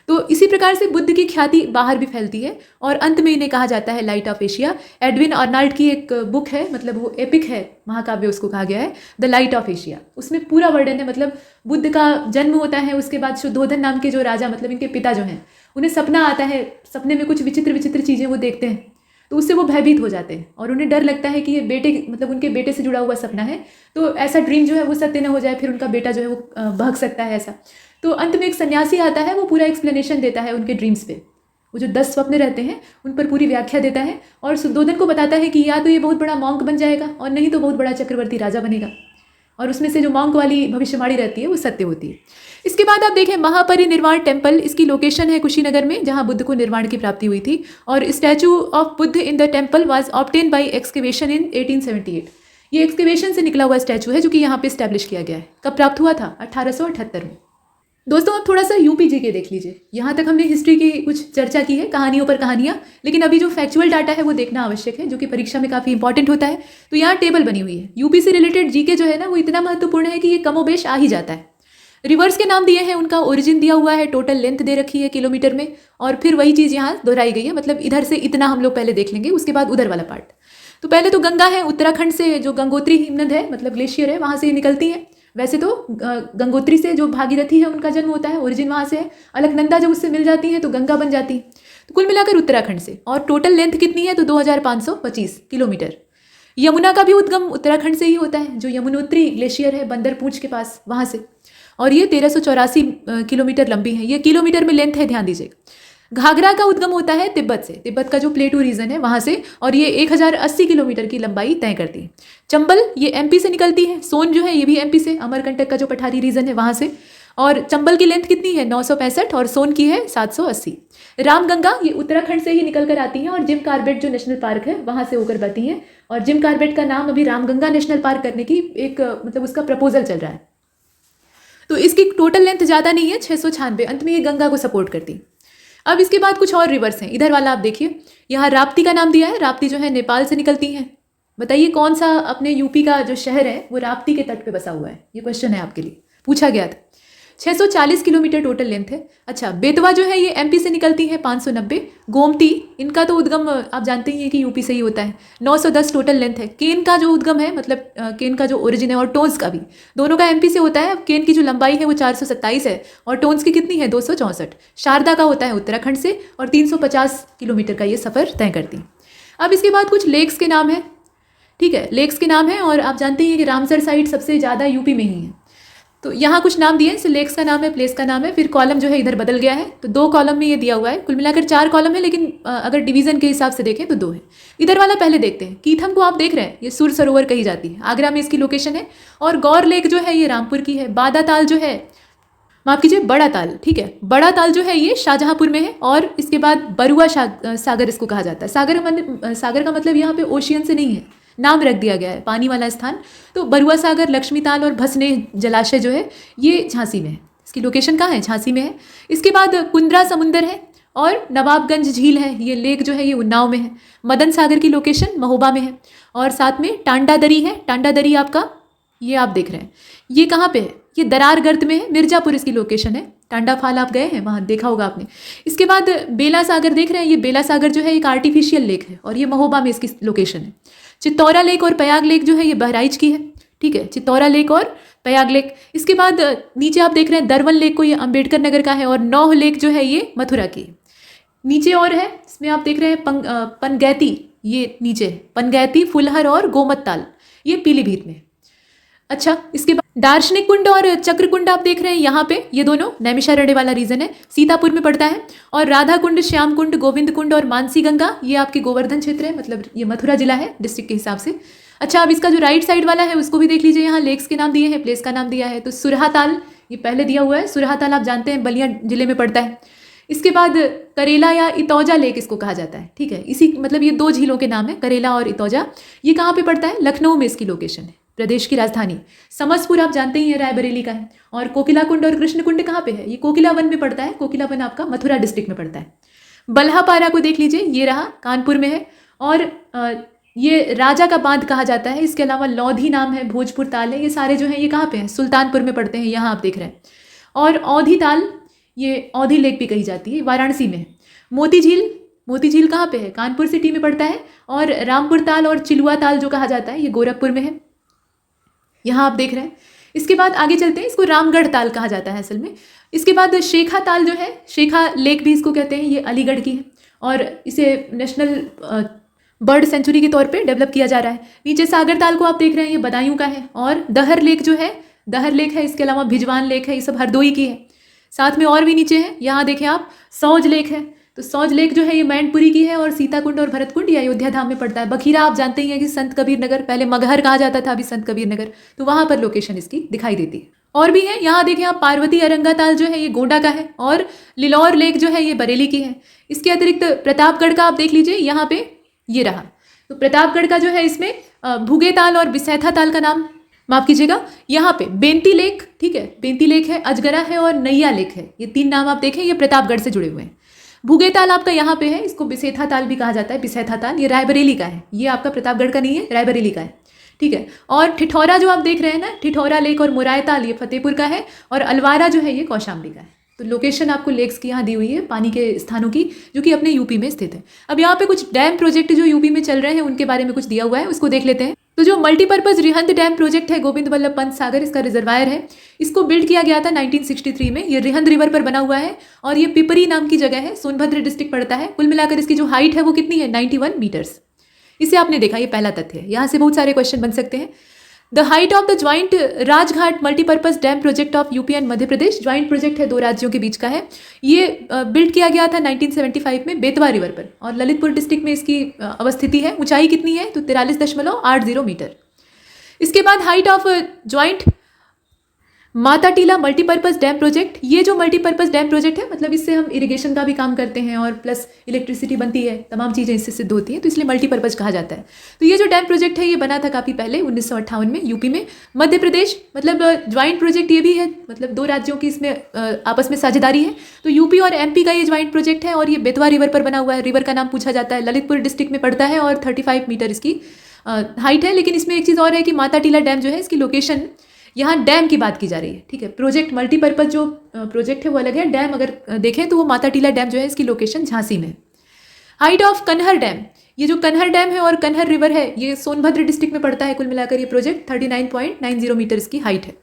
तो इसी प्रकार से बुद्ध की ख्याति बाहर भी फैलती है, और अंत में इन्हें कहा जाता है light of Asia. Edwin Arnold की एक बुक है, मतलब वो एपिक है, महाकाव्य उसको कहा गया है, द लाइट ऑफ एशिया। उसमें पूरा वर्णन है, मतलब बुद्ध का जन्म होता है, उसके बाद शुद्धोधन नाम के जो राजा, मतलब इनके पिता जो हैं, उन्हें सपना आता है, सपने में कुछ विचित्र विचित्र चीज़ें वो देखते हैं, तो उससे वो भयभीत हो जाते हैं, और उन्हें डर लगता है कि ये बेटे, मतलब उनके बेटे से जुड़ा हुआ सपना है, तो ऐसा ड्रीम जो है वो सत्य न हो जाए, फिर उनका बेटा जो है वो भाग सकता है ऐसा। तो अंत में एक सन्यासी आता है, वो पूरा एक्सप्लेनेशन देता है उनके ड्रीम्स पे। वो जो 10 स्वप्न रहते हैं उन पर पूरी व्याख्या देता है, और शुद्धोधन को बताता है कि या तो ये बहुत बड़ा मॉन्क बन जाएगा, और नहीं तो बहुत बड़ा चक्रवर्ती राजा बनेगा। और उसमें से जो मॉन्क वाली भविष्यवाणी रहती है वो सत्य होती है। इसके बाद आप देखें महापरिनिर्वाण टेम्पल, इसकी लोकेशन है कुशीनगर में, जहाँ बुद्ध को निर्वाण की प्राप्ति हुई थी। और statue of Buddha in the temple was obtain by excavation in 1878। ये एक्सकेवेशन से निकला हुआ स्टैचू है, जो कि यहाँ पे स्टैब्लिश किया गया है। कब प्राप्त हुआ था? 1878 में। दोस्तों, अब थोड़ा सा यूपीजी के देख लीजिए। यहाँ तक हमने हिस्ट्री की कुछ चर्चा की है, कहानियों पर कहानियाँ, लेकिन अभी जो फैक्चुअल डाटा है वो देखना आवश्यक है, जो कि परीक्षा में काफ़ी इंपॉर्टेंट होता है। तो यहाँ टेबल बनी हुई है। यूपी से रिलेटेड जीके जो है ना, वो इतना महत्वपूर्ण है कि ये कमोबेश आ ही जाता है। रिवर्स के नाम दिए हैं, उनका ओरिजिन दिया हुआ है, टोटल लेंथ दे रखी है किलोमीटर में, और फिर वही चीज़ यहाँ दोहराई गई है। मतलब इधर से इतना हम लोग पहले देख लेंगे, उसके बाद उधर वाला पार्ट। तो पहले तो गंगा है, उत्तराखंड से जो गंगोत्री हिमनद है, मतलब ग्लेशियर है, वहाँ से निकलती है। वैसे तो गंगोत्री से जो भागीरथी है उनका जन्म होता है, ओरिजिन वहाँ से है। अलकनंदा जब उससे मिल जाती है तो गंगा बन जाती है। तो कुल मिलाकर उत्तराखंड से, और टोटल लेंथ कितनी है तो 2525 किलोमीटर। यमुना का भी उद्गम उत्तराखंड से ही होता है, जो यमुनोत्री ग्लेशियर है बंदरपूंछ के पास, वहाँ से, और ये 1384 किलोमीटर लंबी है। ये किलोमीटर में लेंथ है, ध्यान दीजिएगा। घाघरा का उद्गम होता है तिब्बत से, तिब्बत का जो प्लेटू रीजन है वहाँ से, और ये 1080 किलोमीटर की लंबाई तय करती है। चंबल ये एमपी से निकलती है। सोन जो है ये भी एमपी से, अमरकंटक का जो पठारी रीजन है वहाँ से, और चंबल की लेंथ कितनी है 965, और सोन की है 780। रामगंगा ये उत्तराखंड से ही निकल कर आती हैं, और जिम कार्बेट जो नेशनल पार्क है वहाँ से होकर बहती हैं। और जिम कार्बेट का नाम अभी रामगंगा नेशनल पार्क करने की एक मतलब उसका प्रपोजल चल रहा है। तो इसकी टोटल लेंथ ज़्यादा नहीं है, 696, अंत में ये गंगा को सपोर्ट करती। अब इसके बाद कुछ और रिवर्स हैं। इधर वाला आप देखिए, यहाँ राप्ती का नाम दिया है। राप्ती जो है नेपाल से निकलती हैं। बताइए कौन सा अपने यूपी का जो शहर है वो राप्ती के तट पे बसा हुआ है? ये क्वेश्चन है आपके लिए, पूछा गया था। 640 किलोमीटर टोटल लेंथ है। अच्छा, बेतवा जो है ये एमपी से निकलती है, 590। गोमती, इनका तो उद्गम आप जानते ही हैं कि यूपी से ही होता है, 910 टोटल लेंथ है। केन का जो उद्गम है, मतलब केन का जो ओरिजिन है, और टोन्स का भी, दोनों का एमपी से होता है। केन की जो लंबाई है वो 427 है, और टोन्स की कितनी है 264। शारदा का होता है उत्तराखंड से, और 350 किलोमीटर का ये सफ़र तय करती है। अब इसके बाद कुछ लेक्स के नाम है, ठीक है, लेक्स के नाम है। और आप जानते हैं कि रामसर साइट सबसे ज़्यादा यूपी में ही है। तो यहाँ कुछ नाम दिए हैं, इसे लेक्स का नाम है, प्लेस का नाम है। फिर कॉलम जो है इधर बदल गया है, तो 2 कॉलम में ये दिया हुआ है। कुल मिलाकर 4 कॉलम है, लेकिन अगर डिवीजन के हिसाब से देखें तो 2 है। इधर वाला पहले देखते हैं। कीथम को आप देख रहे हैं, ये सुर सरोवर कही जाती है, आगरा में इसकी लोकेशन है। और गौर लेक जो है ये रामपुर की है। बादा ताल जो है, माफ कीजिए, बड़ा ताल, ठीक है, बड़ा ताल जो है ये शाहजहाँपुर में है। और इसके बाद बरुआ सागर इसको कहा जाता है। सागर का मतलब यहाँ पे ओशियन से नहीं है, नाम रख दिया गया है, पानी वाला स्थान। तो बरुआ सागर, लक्ष्मी ताल और भसने जलाशय जो है ये झांसी में है। इसकी लोकेशन कहाँ है? झांसी में है। इसके बाद कुंद्रा समुंदर है, और नवाबगंज झील है, ये लेक जो है ये उन्नाव में है। मदन सागर की लोकेशन महोबा में है। और साथ में टांडा दरी है। टांडा दरी आपका, ये आप देख रहे हैं, ये कहाँ पे है? ये दरार गर्द में है, मिर्जापुर इसकी लोकेशन है। टांडा फाल आप गए हैं, वहाँ देखा होगा आपने। इसके बाद बेला सागर देख रहे हैं, ये बेला सागर जो है एक आर्टिफिशियल लेक है, और ये महोबा में इसकी लोकेशन है। चित्तौरा लेक और पयाग लेक जो है ये बहराइच की है, ठीक है, चित्तौरा लेक और पयाग लेक। इसके बाद नीचे आप देख रहे हैं दरवन लेक को, ये अंबेडकर नगर का है। और नौह लेक जो है ये मथुरा की है। नीचे और है, इसमें आप देख रहे हैं पनगैती, ये नीचे पनगैती, फुलहर और गोमत ताल, ये पीलीभीत में। अच्छा, इसके बाद दार्शनिक कुंड और चक्र कुंड आप देख रहे हैं यहाँ पे, ये दोनों नैमिषारण्य वाला रीजन है, सीतापुर में पड़ता है। और राधा कुंड, श्याम कुंड, गोविंद कुंड और मानसी गंगा, ये आपके गोवर्धन क्षेत्र है, मतलब ये मथुरा जिला है डिस्ट्रिक्ट के हिसाब से। अच्छा, अब इसका जो राइट साइड वाला है उसको भी देख लीजिए। यहाँ लेक्स के नाम दिए हैं, प्लेस का नाम दिया है। तो सुरहा ताल ये पहले दिया हुआ है। सुरहा ताल आप जानते हैं बलिया जिले में पड़ता है। इसके बाद करेला या इतौजा लेक इसको कहा जाता है, ठीक है, इसी मतलब ये 2 झीलों के नाम है, करेला और इतौजा। ये कहाँ पे पड़ता है? लखनऊ में इसकी लोकेशन है, प्रदेश की राजधानी। समसपुर आप जानते ही हैं रायबरेली का है। और कोकिला कुंड और कृष्ण कुंड कहाँ पे है? ये कोकिला वन में पड़ता है। कोकिला वन आपका मथुरा डिस्ट्रिक्ट में पड़ता है। बल्हापारा को देख लीजिए, ये रहा, कानपुर में है। और ये राजा का बांध कहा जाता है। इसके अलावा लौधी नाम है, भोजपुर ताल है, ये सारे जो हैं ये कहाँ पे हैं? सुल्तानपुर में पड़ते हैं, यहाँ आप देख रहे हैं। और औधी ताल, ये औधी लेक भी कही जाती है, वाराणसी में है। मोती झील कहाँ पे है? कानपुर सिटी में पड़ता है। और रामपुर ताल और चिलुआ ताल जो कहा जाता है ये गोरखपुर में है, यहाँ आप देख रहे हैं। इसके बाद आगे चलते हैं, इसको रामगढ़ ताल कहा जाता है असल में। इसके बाद शेखा ताल जो है, शेखा लेक भी इसको कहते हैं, ये अलीगढ़ की है। और इसे नेशनल बर्ड सेंचुरी के तौर पे डेवलप किया जा रहा है। नीचे सागर ताल को आप देख रहे हैं, ये बदायूं का है। और दहर लेक जो है, दहर लेक है। इसके अलावा भिजवान लेक है, ये सब हरदोई की है। साथ में और भी नीचे है, यहाँ देखें आप, सौज लेक है। तो सौज लेक जो है ये मैनपुरी की है। और सीताकुंड और भरतकुंड ये अयोध्या धाम में पड़ता है। बखीरा आप जानते ही हैं कि संत कबीर नगर, पहले मगहर कहा जाता था, अभी संत कबीर नगर, तो वहाँ पर लोकेशन इसकी दिखाई देती है। और भी है, यहाँ देखें आप, पार्वती अरंगा ताल जो है ये गोंडा का है। और लिलौर लेक जो है ये बरेली की है। इसके अतिरिक्त प्रतापगढ़ का आप देख लीजिए, यहाँ पे ये रहा। तो प्रतापगढ़ का जो है इसमें भुगे ताल और बिसैथा ताल का नाम, माफ कीजिएगा, यहाँ पे बेंती लेक, ठीक है, बेंती लेक है, अजगरा है और नैया लेक है। ये 3 नाम आप देखें, ये प्रतापगढ़ से जुड़े हुए हैं। भुगे ताल आपका यहाँ पे है, इसको बिसेथा ताल भी कहा जाता है। बिसेथा ताल ये रायबरेली का है, ये आपका प्रतापगढ़ का नहीं है, रायबरेली का है, ठीक है। और ठिठौरा जो आप देख रहे हैं ना, ठिठौरा लेक और मुराय ताल ये फतेहपुर का है, और अलवारा जो है ये कौशाम्बी का है। तो लोकेशन आपको लेक्स की यहाँ दी हुई है पानी के स्थानों की, जो कि अपने यूपी में स्थित है। अब यहाँ पे कुछ डैम प्रोजेक्ट जो यूपी में चल रहे हैं उनके बारे में कुछ दिया हुआ है, उसको देख लेते हैं। तो जो मल्टीपर्पज रिहंद डैम प्रोजेक्ट है गोविंद वल्लभ पंत सागर, इसका रिजर्वायर है, इसको बिल्ड किया गया था 1963 में। ये रिहंद रिवर पर बना हुआ है और ये पिपरी नाम की जगह है, सोनभद्र डिस्ट्रिक्ट पड़ता है। कुल मिलाकर इसकी जो हाइट है वो कितनी है, 91 मीटर्स। इसे आपने देखा, ये पहला तथ्य है। यहाँ से बहुत सारे क्वेश्चन बन सकते हैं। The height of the joint Rajghat multipurpose dam project of UP and Madhya Pradesh, joint project है, दो राज्यों के बीच का है। ये बिल्ड किया गया था 1975 में बेतवा रिवर पर, और ललितपुर डिस्ट्रिक्ट में इसकी अवस्थिति है। ऊंचाई कितनी है, तो 43.80 मीटर। इसके बाद height of joint Mata Tila multipurpose dam project, ये जो मल्टीपर्पज डैम प्रोजेक्ट है, मतलब इससे हम इरिगेशन का भी काम करते हैं और प्लस इलेक्ट्रिसिटी बनती है, तमाम चीज़ें इससे सिद्ध होती हैं, तो इसलिए मल्टीपर्पज कहा जाता है। तो ये जो डैम प्रोजेक्ट है ये बना था काफ़ी पहले 1958 में यूपी में। मध्य प्रदेश, मतलब ज्वाइंट प्रोजेक्ट ये भी है, मतलब दो राज्यों की इसमें आपस में साझेदारी है। तो यूपी और एमपी का ये ज्वाइंट प्रोजेक्ट है और ये बेतवा रिवर पर बना हुआ है। रिवर का नाम पूछा जाता है, ललितपुर डिस्ट्रिक्ट में पड़ता है और 35 मीटर इसकी हाइट है। लेकिन इसमें एक चीज़ और है कि माता टीला डैम जो है, इसकी लोकेशन, यहाँ डैम की बात की जा रही है, ठीक है। प्रोजेक्ट मल्टीपर्पज जो प्रोजेक्ट है वो अलग है, डैम अगर देखें तो वो माता टीला डैम जो है इसकी लोकेशन झांसी में। हाइट ऑफ कन्हर डैम, ये जो कन्हर डैम है और कन्हर रिवर है ये सोनभद्र डिस्ट्रिक्ट में पड़ता है। कुल मिलाकर ये प्रोजेक्ट 39.90 मीटर इसकी हाइट है।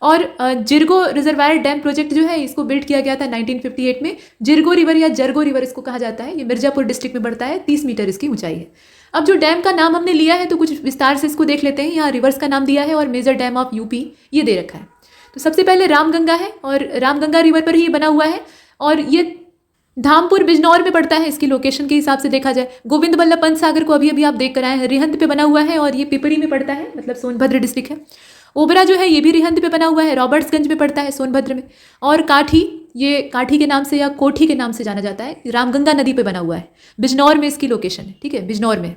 और जिरगो रिजर्वायर डैम प्रोजेक्ट जो है इसको बिल्ड किया गया था 1958 में। जिरगो रिवर या जरगो रिवर इसको कहा जाता है, ये मिर्जापुर डिस्ट्रिक्ट में पड़ता है, 30 मीटर इसकी ऊंचाई है। अब जो डैम का नाम हमने लिया है तो कुछ विस्तार से इसको देख लेते हैं। यहाँ रिवर्स का नाम दिया है और मेजर डैम ऑफ यूपी ये दे रखा है। तो सबसे पहले रामगंगा है और रामगंगा रिवर पर ही बना हुआ है, और ये धामपुर बिजनौर में पड़ता है इसकी लोकेशन के हिसाब से देखा जाए। गोविंद वल्लभ पंत सागर को अभी अभी आप देख कर आए हैं, रिहंद पे बना हुआ है और ये पिपरी में पड़ता है, मतलब सोनभद्र डिस्ट्रिक्ट है। ओबरा जो है ये भी रिहंद पे बना हुआ है, रॉबर्ट्सगंज में पड़ता है सोनभद्र में। और काठी, ये काठी के नाम से या कोठी के नाम से जाना जाता है, रामगंगा नदी पे बना हुआ है, बिजनौर में इसकी लोकेशन है, ठीक है, बिजनौर में।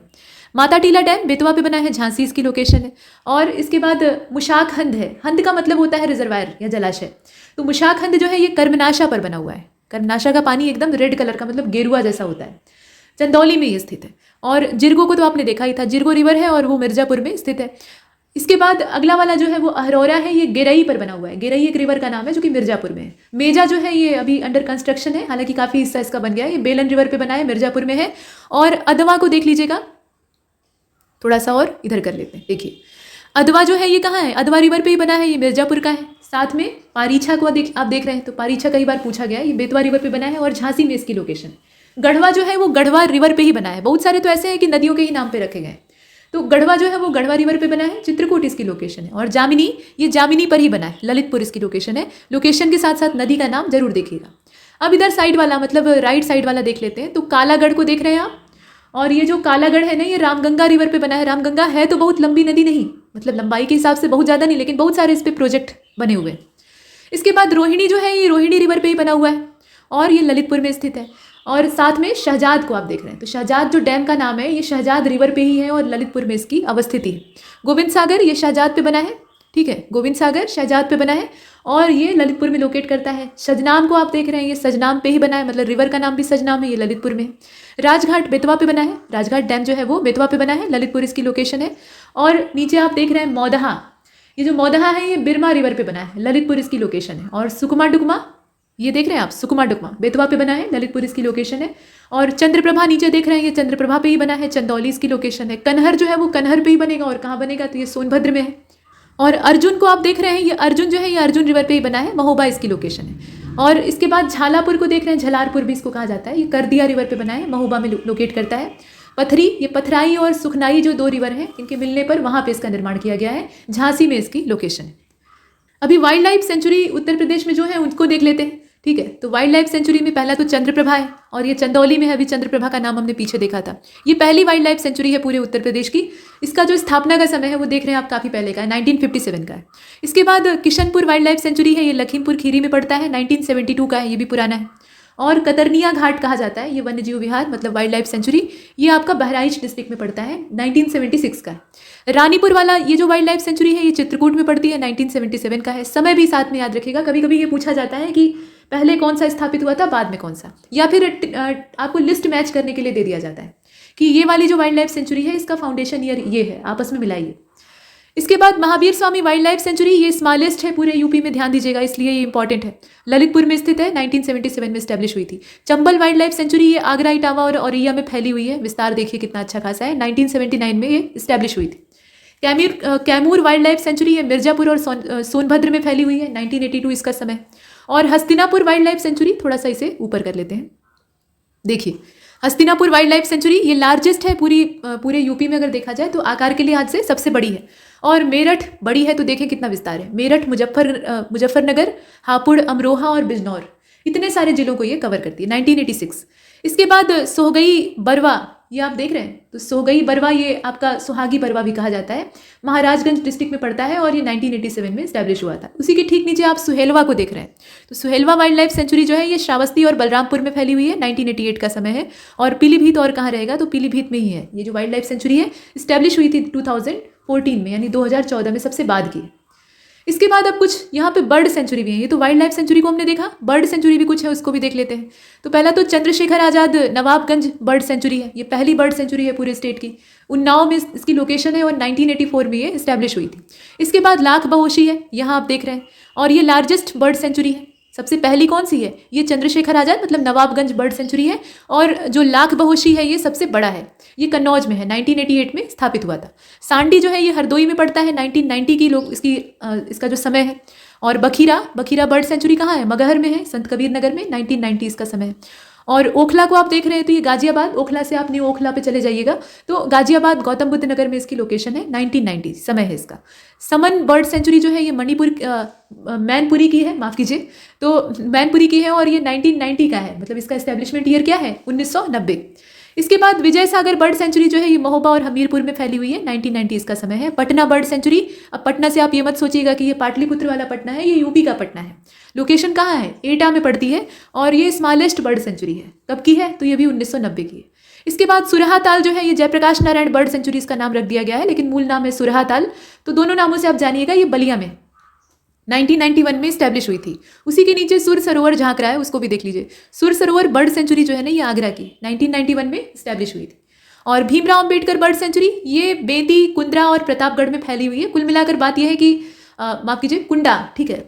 माता टीला डैम बेतवा पे बना है, झांसी इसकी लोकेशन है। और इसके बाद मुशाकहंद है, हंद का मतलब होता है रिजर्वायर या जलाशय। तो मुशाकहंद जो है ये कर्मनाशा पर बना हुआ है। कर्मनाशा का पानी एकदम रेड कलर का, मतलब गेरुआ जैसा होता है, चंदौली में ये स्थित है। और जिरगो को तो आपने देखा ही था, जिरगो रिवर है और वो मिर्जापुर में स्थित है। इसके बाद अगला वाला जो है वो अहरौरा है, ये गेरई पर बना हुआ है। गेरई एक रिवर का नाम है जो कि मिर्जापुर में है। मेजा जो है ये अभी अंडर कंस्ट्रक्शन है, हालांकि काफ़ी हिस्सा इसका बन गया है। ये बेलन रिवर पे बना है, मिर्जापुर में है। और अदवा को देख लीजिएगा, थोड़ा सा और इधर कर लेते हैं। देखिए अदवा जो है ये कहाँ है, अदवा रिवर पे ही बना है, ये मिर्जापुर का है। साथ में पारीछा को आप देख रहे हैं, तो पारीछा कई बार पूछा गया है, ये बेतवा रिवर पे बना है और झांसी में इसकी लोकेशन। गढ़वा जो है वो गढ़वा रिवर पे ही बना है। बहुत सारे तो ऐसे हैं कि नदियों के ही नाम पे रखे गए, तो गढ़वा जो है वो गढ़वा रिवर पे बना है, चित्रकूट इसकी लोकेशन है। और जामिनी, ये जामिनी पर ही बना है, ललितपुर इसकी लोकेशन है। लोकेशन के साथ साथ नदी का नाम जरूर देखिएगा। अब इधर साइड वाला, मतलब राइट साइड वाला देख लेते हैं। तो कालागढ़ को देख रहे हैं आप, और ये जो कालागढ़ है ना ये रामगंगा रिवर पे बना है। रामगंगा है तो बहुत लंबी नदी नहीं, मतलब लंबाई के हिसाब से बहुत ज़्यादा नहीं, लेकिन बहुत सारे इस पर प्रोजेक्ट बने हुए हैं। इसके बाद रोहिणी जो है ये रोहिणी रिवर पे ही बना हुआ है और ये ललितपुर में स्थित है। और साथ में शहजाद को आप देख रहे हैं, तो शहजाद जो डैम का नाम है ये शहजाद रिवर पे ही है और ललितपुर में इसकी अवस्थिति है। गोविंद सागर ये शहजाद पे बना है, ठीक है, गोविंद सागर शहजाद पे बना है और ये ललितपुर में लोकेट करता है। सजनाम को आप देख रहे हैं, ये सजनाम पे ही बना है, मतलब रिवर का नाम भी सजनाम है, ये ललितपुर में। राजघाट बेतवा पे बना है, राजघाट डैम जो है वो बेतवा पे बना है, ललितपुर इसकी लोकेशन है। और नीचे आप देख रहे हैं मौदहा, ये जो मौदहा है ये बिरमा रिवर पे बना है, ललितपुर इसकी लोकेशन है। और सुकमा डुकमा, ये देख रहे हैं आप, सुकमा डुकमा बेतवा पे बना है, ललितपुर इसकी लोकेशन है। और चंद्रप्रभा नीचे देख रहे हैं, ये चंद्रप्रभा पे ही बना है, चंदौली इसकी लोकेशन है। कन्हर जो है वो कन्हर पे ही बनेगा, और कहाँ बनेगा, तो ये सोनभद्र में है। और अर्जुन को आप देख रहे हैं, ये अर्जुन जो है ये अर्जुन रिवर पे ही बना है, महोबा इसकी लोकेशन है। और इसके बाद झालापुर को देख रहे हैं, झलारपुर भी इसको कहा जाता है, ये करदिया रिवर पे बना है, महोबा में लोकेट करता है। पथरी, ये पथराई और सुखनाई जो दो रिवर हैं इनके मिलने पर वहाँ पे इसका निर्माण किया गया है, झांसी में इसकी लोकेशन है। अभी wild life sanctuary Uttar Pradesh में जो है उनको देख लेते हैं, ठीक है। तो वाइल्ड लाइफ सेंचुरी में पहला तो चंद्रप्रभा है और ये चंदौली में है, अभी चंद्रप्रभा का नाम हमने पीछे देखा था। ये पहली वाइल्ड लाइफ सेंचुरी है पूरे उत्तर प्रदेश की। इसका जो स्थापना का समय है वो देख रहे हैं आप, काफ़ी पहले का है, 1957 का है। इसके बाद किशनपुर वाइल्ड लाइफ सेंचुरी है, ये लखीमपुर खीरी में पड़ता है, 1972 का है, ये भी पुराना है। और कतरनिया घाट कहा जाता है ये वन्य जीव विहार, मतलब वाइल्ड लाइफ सेंचुरी, ये आपका बहराइच डिस्ट्रिक्ट में पड़ता है, 1976 का है। रानीपुर वाला ये जो वाइल्ड लाइफ सेंचुरी है ये चित्रकूट में पड़ती है, 1977 का है। समय भी साथ में याद रखिएगा, कभी कभी ये पूछा जाता है कि पहले कौन सा स्थापित हुआ था, बाद में कौन सा, या फिर आपको लिस्ट मैच करने के लिए दे दिया जाता है कि ये वाली जो वाइल्ड लाइफ सेंचुरी है इसका फाउंडेशन ईयर ये है, आपस में मिलाइए। इसके बाद Mahavir Swami wild life sanctuary, ये स्मॉलेस्ट है पूरे यूपी में, ध्यान दीजिएगा, इसलिए ये इंपॉर्टेंट है। ललितपुर में स्थित है, 1977 में स्टैब्लिश हुई थी। चंबल वाइल्ड लाइफ सेंचुरी, ये आगरा, इटावा और औरैया में फैली हुई है। विस्तार देखिए कितना अच्छा खासा है। 1979 में ये स्टैब्लिश हुई थी। कैमूर वाइल्ड लाइफ सेंचुरी, ये मिर्जापुर और सोनभद्र में फैली हुई है। 1982 इसका समय। और हस्तिनापुर वाइल्ड लाइफ सेंचुरी, थोड़ा सा इसे ऊपर कर लेते हैं। देखिए हस्तिनापुर वाइल्ड लाइफ सेंचुरी ये लार्जेस्ट है पूरे यूपी में, अगर देखा जाए तो आकार के लिहाज से सबसे बड़ी है। और मेरठ बड़ी है, तो देखें कितना विस्तार है। मेरठ, मुजफ्फरनगर, हापुड़, अमरोहा और बिजनौर, इतने सारे जिलों को ये कवर करती है। 1986। इसके बाद सोहगई बरवा, ये आप देख रहे हैं, तो सोहगई बरवा ये आपका सुहागी बरवा भी कहा जाता है, महाराजगंज डिस्ट्रिक्ट में पड़ता है और ये 1987 में स्टैब्लिश हुआ था। उसी के ठीक नीचे आप सुहेलवा को देख रहे हैं, तो सुहेलवा वाइल्ड लाइफ सेंचुरी जो है ये श्रावस्ती और बलरामपुर में फैली हुई है। 1988 का समय है। और पीलीभीत और कहाँ रहेगा, तो पीलीभीत में ही है। ये जो वाइल्ड लाइफ सेंचुरी है स्टैब्लिश हुई थी 2014 में, यानी 2014 में सबसे बाद की। इसके बाद अब कुछ यहाँ पे बर्ड सेंचुरी भी है। ये तो वाइल्ड लाइफ सेंचुरी को हमने देखा, बर्ड सेंचुरी भी कुछ है, उसको भी देख लेते हैं। तो पहला तो चंद्रशेखर आज़ाद नवाबगंज बर्ड सेंचुरी है। ये पहली बर्ड सेंचुरी है पूरे स्टेट की। उन्नाव में इसकी लोकेशन है और 1984 में ये स्टैब्लिश हुई थी। इसके बाद लाख बहोशी है, यहाँ आप देख रहे हैं, और ये लार्जेस्ट बर्ड सेंचुरी है। सबसे पहली कौन सी है, ये चंद्रशेखर आज़ाद मतलब नवाबगंज बर्ड सेंचुरी है। और जो लाख बहोशी है ये सबसे बड़ा है, ये कन्नौज में है, 1988 में स्थापित हुआ था। सांडी जो है ये हरदोई में पड़ता है, 1990 की लोग इसका जो समय है। और बखीरा बर्ड सेंचुरी कहाँ है, मगहर में है, संत कबीर नगर में, 1990 इसका समय है। और ओखला को आप देख रहे हैं, तो ये गाजियाबाद, ओखला से आप न्यू ओखला पे चले जाइएगा, तो गाजियाबाद गौतम बुद्ध नगर में इसकी लोकेशन है, 1990 समय है इसका। समन बर्ड सेंचुरी जो है ये मणिपुर मैनपुरी की है, माफ़ कीजिए, तो मैनपुरी की है और ये 1990 का है, मतलब इसका एस्टेब्लिशमेंट ईयर क्या है, 1990। इसके बाद विजय सागर बर्ड सेंचुरी जो है ये महोबा और हमीरपुर में फैली हुई है, 1990 इसका समय है। पटना बर्ड सेंचुरी, अब पटना से आप ये मत सोचिएगा कि ये पाटलिपुत्र वाला पटना है, ये यूपी का पटना है। लोकेशन कहाँ है, एटा में पड़ती है। और ये स्मॉलेस्ट बर्ड सेंचुरी है, कब की है, तो ये भी 1990 की है। इसके बाद सुरहा ताल जो है ये जयप्रकाश नारायण बर्ड सेंचुरी इसका नाम रख दिया गया है, लेकिन मूल नाम है सुरहा ताल। तो दोनों नामों से आप जानिएगा, ये बलिया में 1991 में स्टैब्लिश हुई थी। उसी के नीचे सुर सरोवर झांक रहा है, उसको भी देख लीजिए। सुर सरोवर बर्ड सेंचुरी जो है ना ये आगरा की 1991 में स्टैब्लिश हुई थी। और भीमराव अंबेडकर बर्ड सेंचुरी ये बेंती, कुंद्रा और प्रतापगढ़ में फैली हुई है। कुल मिलाकर बात यह है कि माफ़ कीजिए, कुंडा, ठीक है,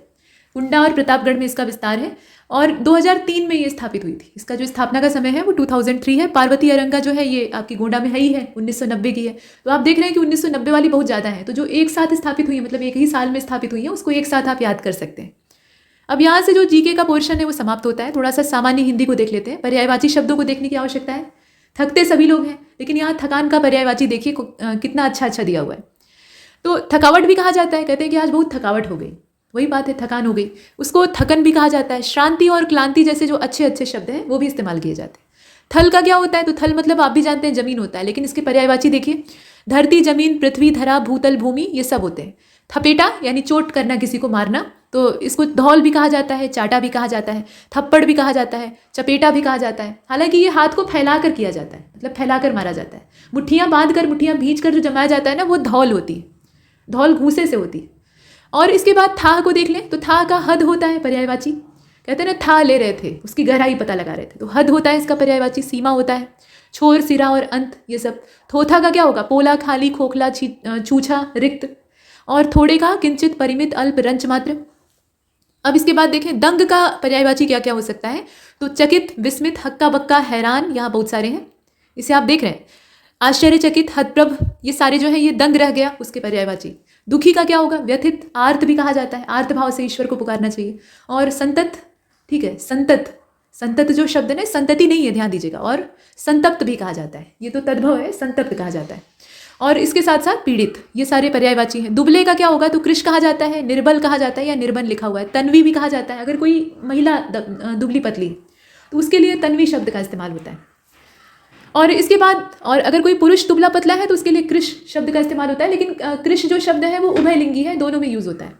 कुंडा और प्रतापगढ़ में इसका विस्तार है। और 2003 में ये स्थापित हुई थी। इसका जो स्थापना का समय है वो 2003 है। पार्वती अरंगा जो है ये आपकी गोंडा में है ही है, 1990 की है। तो आप देख रहे हैं कि 1990 वाली बहुत ज़्यादा है, तो जो एक साथ स्थापित हुई है, मतलब एक ही साल में स्थापित हुई है, उसको एक साथ आप याद कर सकते हैं। अब यहाँ से जो जीके का पोर्शन है वो समाप्त होता है। थोड़ा सा सामान्य हिंदी को देख लेते हैं। पर्यायवाची शब्दों को देखने की आवश्यकता है। थकते सभी लोग हैं, लेकिन यहाँ थकान का पर्यायवाची देखिए कितना अच्छा दिया हुआ है। तो थकावट भी कहा जाता है, कहते हैं कि आज बहुत थकावट हो गई, वही बात है, थकान हो गई। उसको थकन भी कहा जाता है। श्रांति और क्लांति जैसे जो अच्छे शब्द हैं वो भी इस्तेमाल किए जाते हैं। थल का क्या होता है, तो थल मतलब आप भी जानते हैं जमीन होता है, लेकिन इसके पर्यायवाची देखिए, धरती, जमीन, पृथ्वी, धरा, भूतल, भूमि, ये सब होते हैं। थपेटा यानी चोट करना, किसी को मारना, तो इसको धौल भी कहा जाता है, चाटा भी कहा जाता है, थप्पड़ भी कहा जाता है, चपेटा भी कहा जाता है। हालांकि ये हाथ को फैलाकर किया जाता है, मतलब फैलाकर मारा जाता है। मुट्ठियाँ बांधकर, मुट्ठियाँ भींचकर जो जमाया जाता है ना, वो धौल होती है, धौल घूसे से होती है। और इसके बाद थाह को देख लें, तो थाह का हद होता है पर्यायवाची, कहते हैं ना थाह ले रहे थे, उसकी गहराई पता लगा रहे थे, तो हद होता है इसका पर्यायवाची, सीमा होता है। छोर, सिरा और अंत, ये सब। थोथा का क्या होगा, पोला, खाली, खोखला, छूछा, रिक्त। और थोड़े का किंचित, परिमित, अल्प, रंच मात्र। अब इसके बाद देखें दंग का पर्यायवाची क्या क्या हो सकता है, तो चकित, विस्मित, हक्का बक्का, हैरान, यहाँ बहुत सारे हैं, इसे आप देख रहे हैं। आश्चर्यचकित, हतप्रभ, ये सारे जो है ये दंग रह गया उसके पर्यायवाची। दुखी का क्या होगा, व्यथित, आर्त भी कहा जाता है, आर्त भाव से ईश्वर को पुकारना चाहिए। और संतत, ठीक है, संतत जो शब्द है ना, संतति नहीं है, ध्यान दीजिएगा। और संतप्त भी कहा जाता है, ये तो तद्भव है, संतप्त कहा जाता है। और इसके साथ साथ पीड़ित, ये सारे पर्यायवाची हैं। दुबले का क्या होगा, तो कृश कहा जाता है, निर्बल कहा जाता है, या निर्बन लिखा हुआ है। तन्वी भी कहा जाता है, अगर कोई महिला दुबली पतली तो उसके लिए तन्वी शब्द का इस्तेमाल होता है। और इसके बाद, और अगर कोई पुरुष दुबला पतला है तो उसके लिए कृश शब्द का इस्तेमाल होता है, लेकिन कृश जो शब्द है वो उभयलिंगी है, दोनों में यूज़ होता है।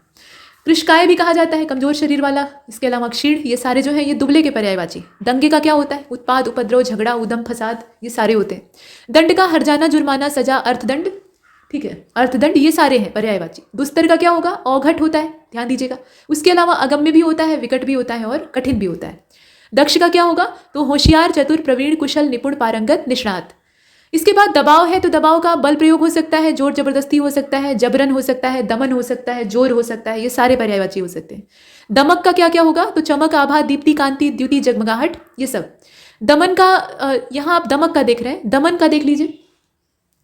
कृशकाय भी कहा जाता है, कमजोर शरीर वाला। इसके अलावा क्षीण, ये सारे जो है ये दुबले के पर्यायवाची। दंगे का क्या होता है, उत्पाद, उपद्रव, झगड़ा, उदम, फसाद, ये सारे होते हैं। दंड का हर्जाना, जुर्माना, सजा, अर्थदंड, ठीक है, अर्थदंड, ये सारे हैं पर्यायवाची। दुस्तर का क्या होगा, औघट होता है, ध्यान दीजिएगा। उसके अलावा अगम्य भी होता है, विकट भी होता है और कठिन भी होता है। दक्ष का क्या होगा, तो होशियार, चतुर, प्रवीण, कुशल, निपुण, पारंगत, निष्णात। इसके बाद दबाव है, तो दबाव का बल प्रयोग हो सकता है, जोर जबरदस्ती हो सकता है, जबरन हो सकता है, दमन हो सकता है, जोर हो सकता है, ये सारे पर्यायवाची हो सकते हैं। दमक का क्या क्या होगा, तो चमक, आभा, दीप्ति, कांति, द्युति, जगमगाहट, ये सब। दमन का यहाँ आप दमक का देख रहे हैं, दमन का देख लीजिए।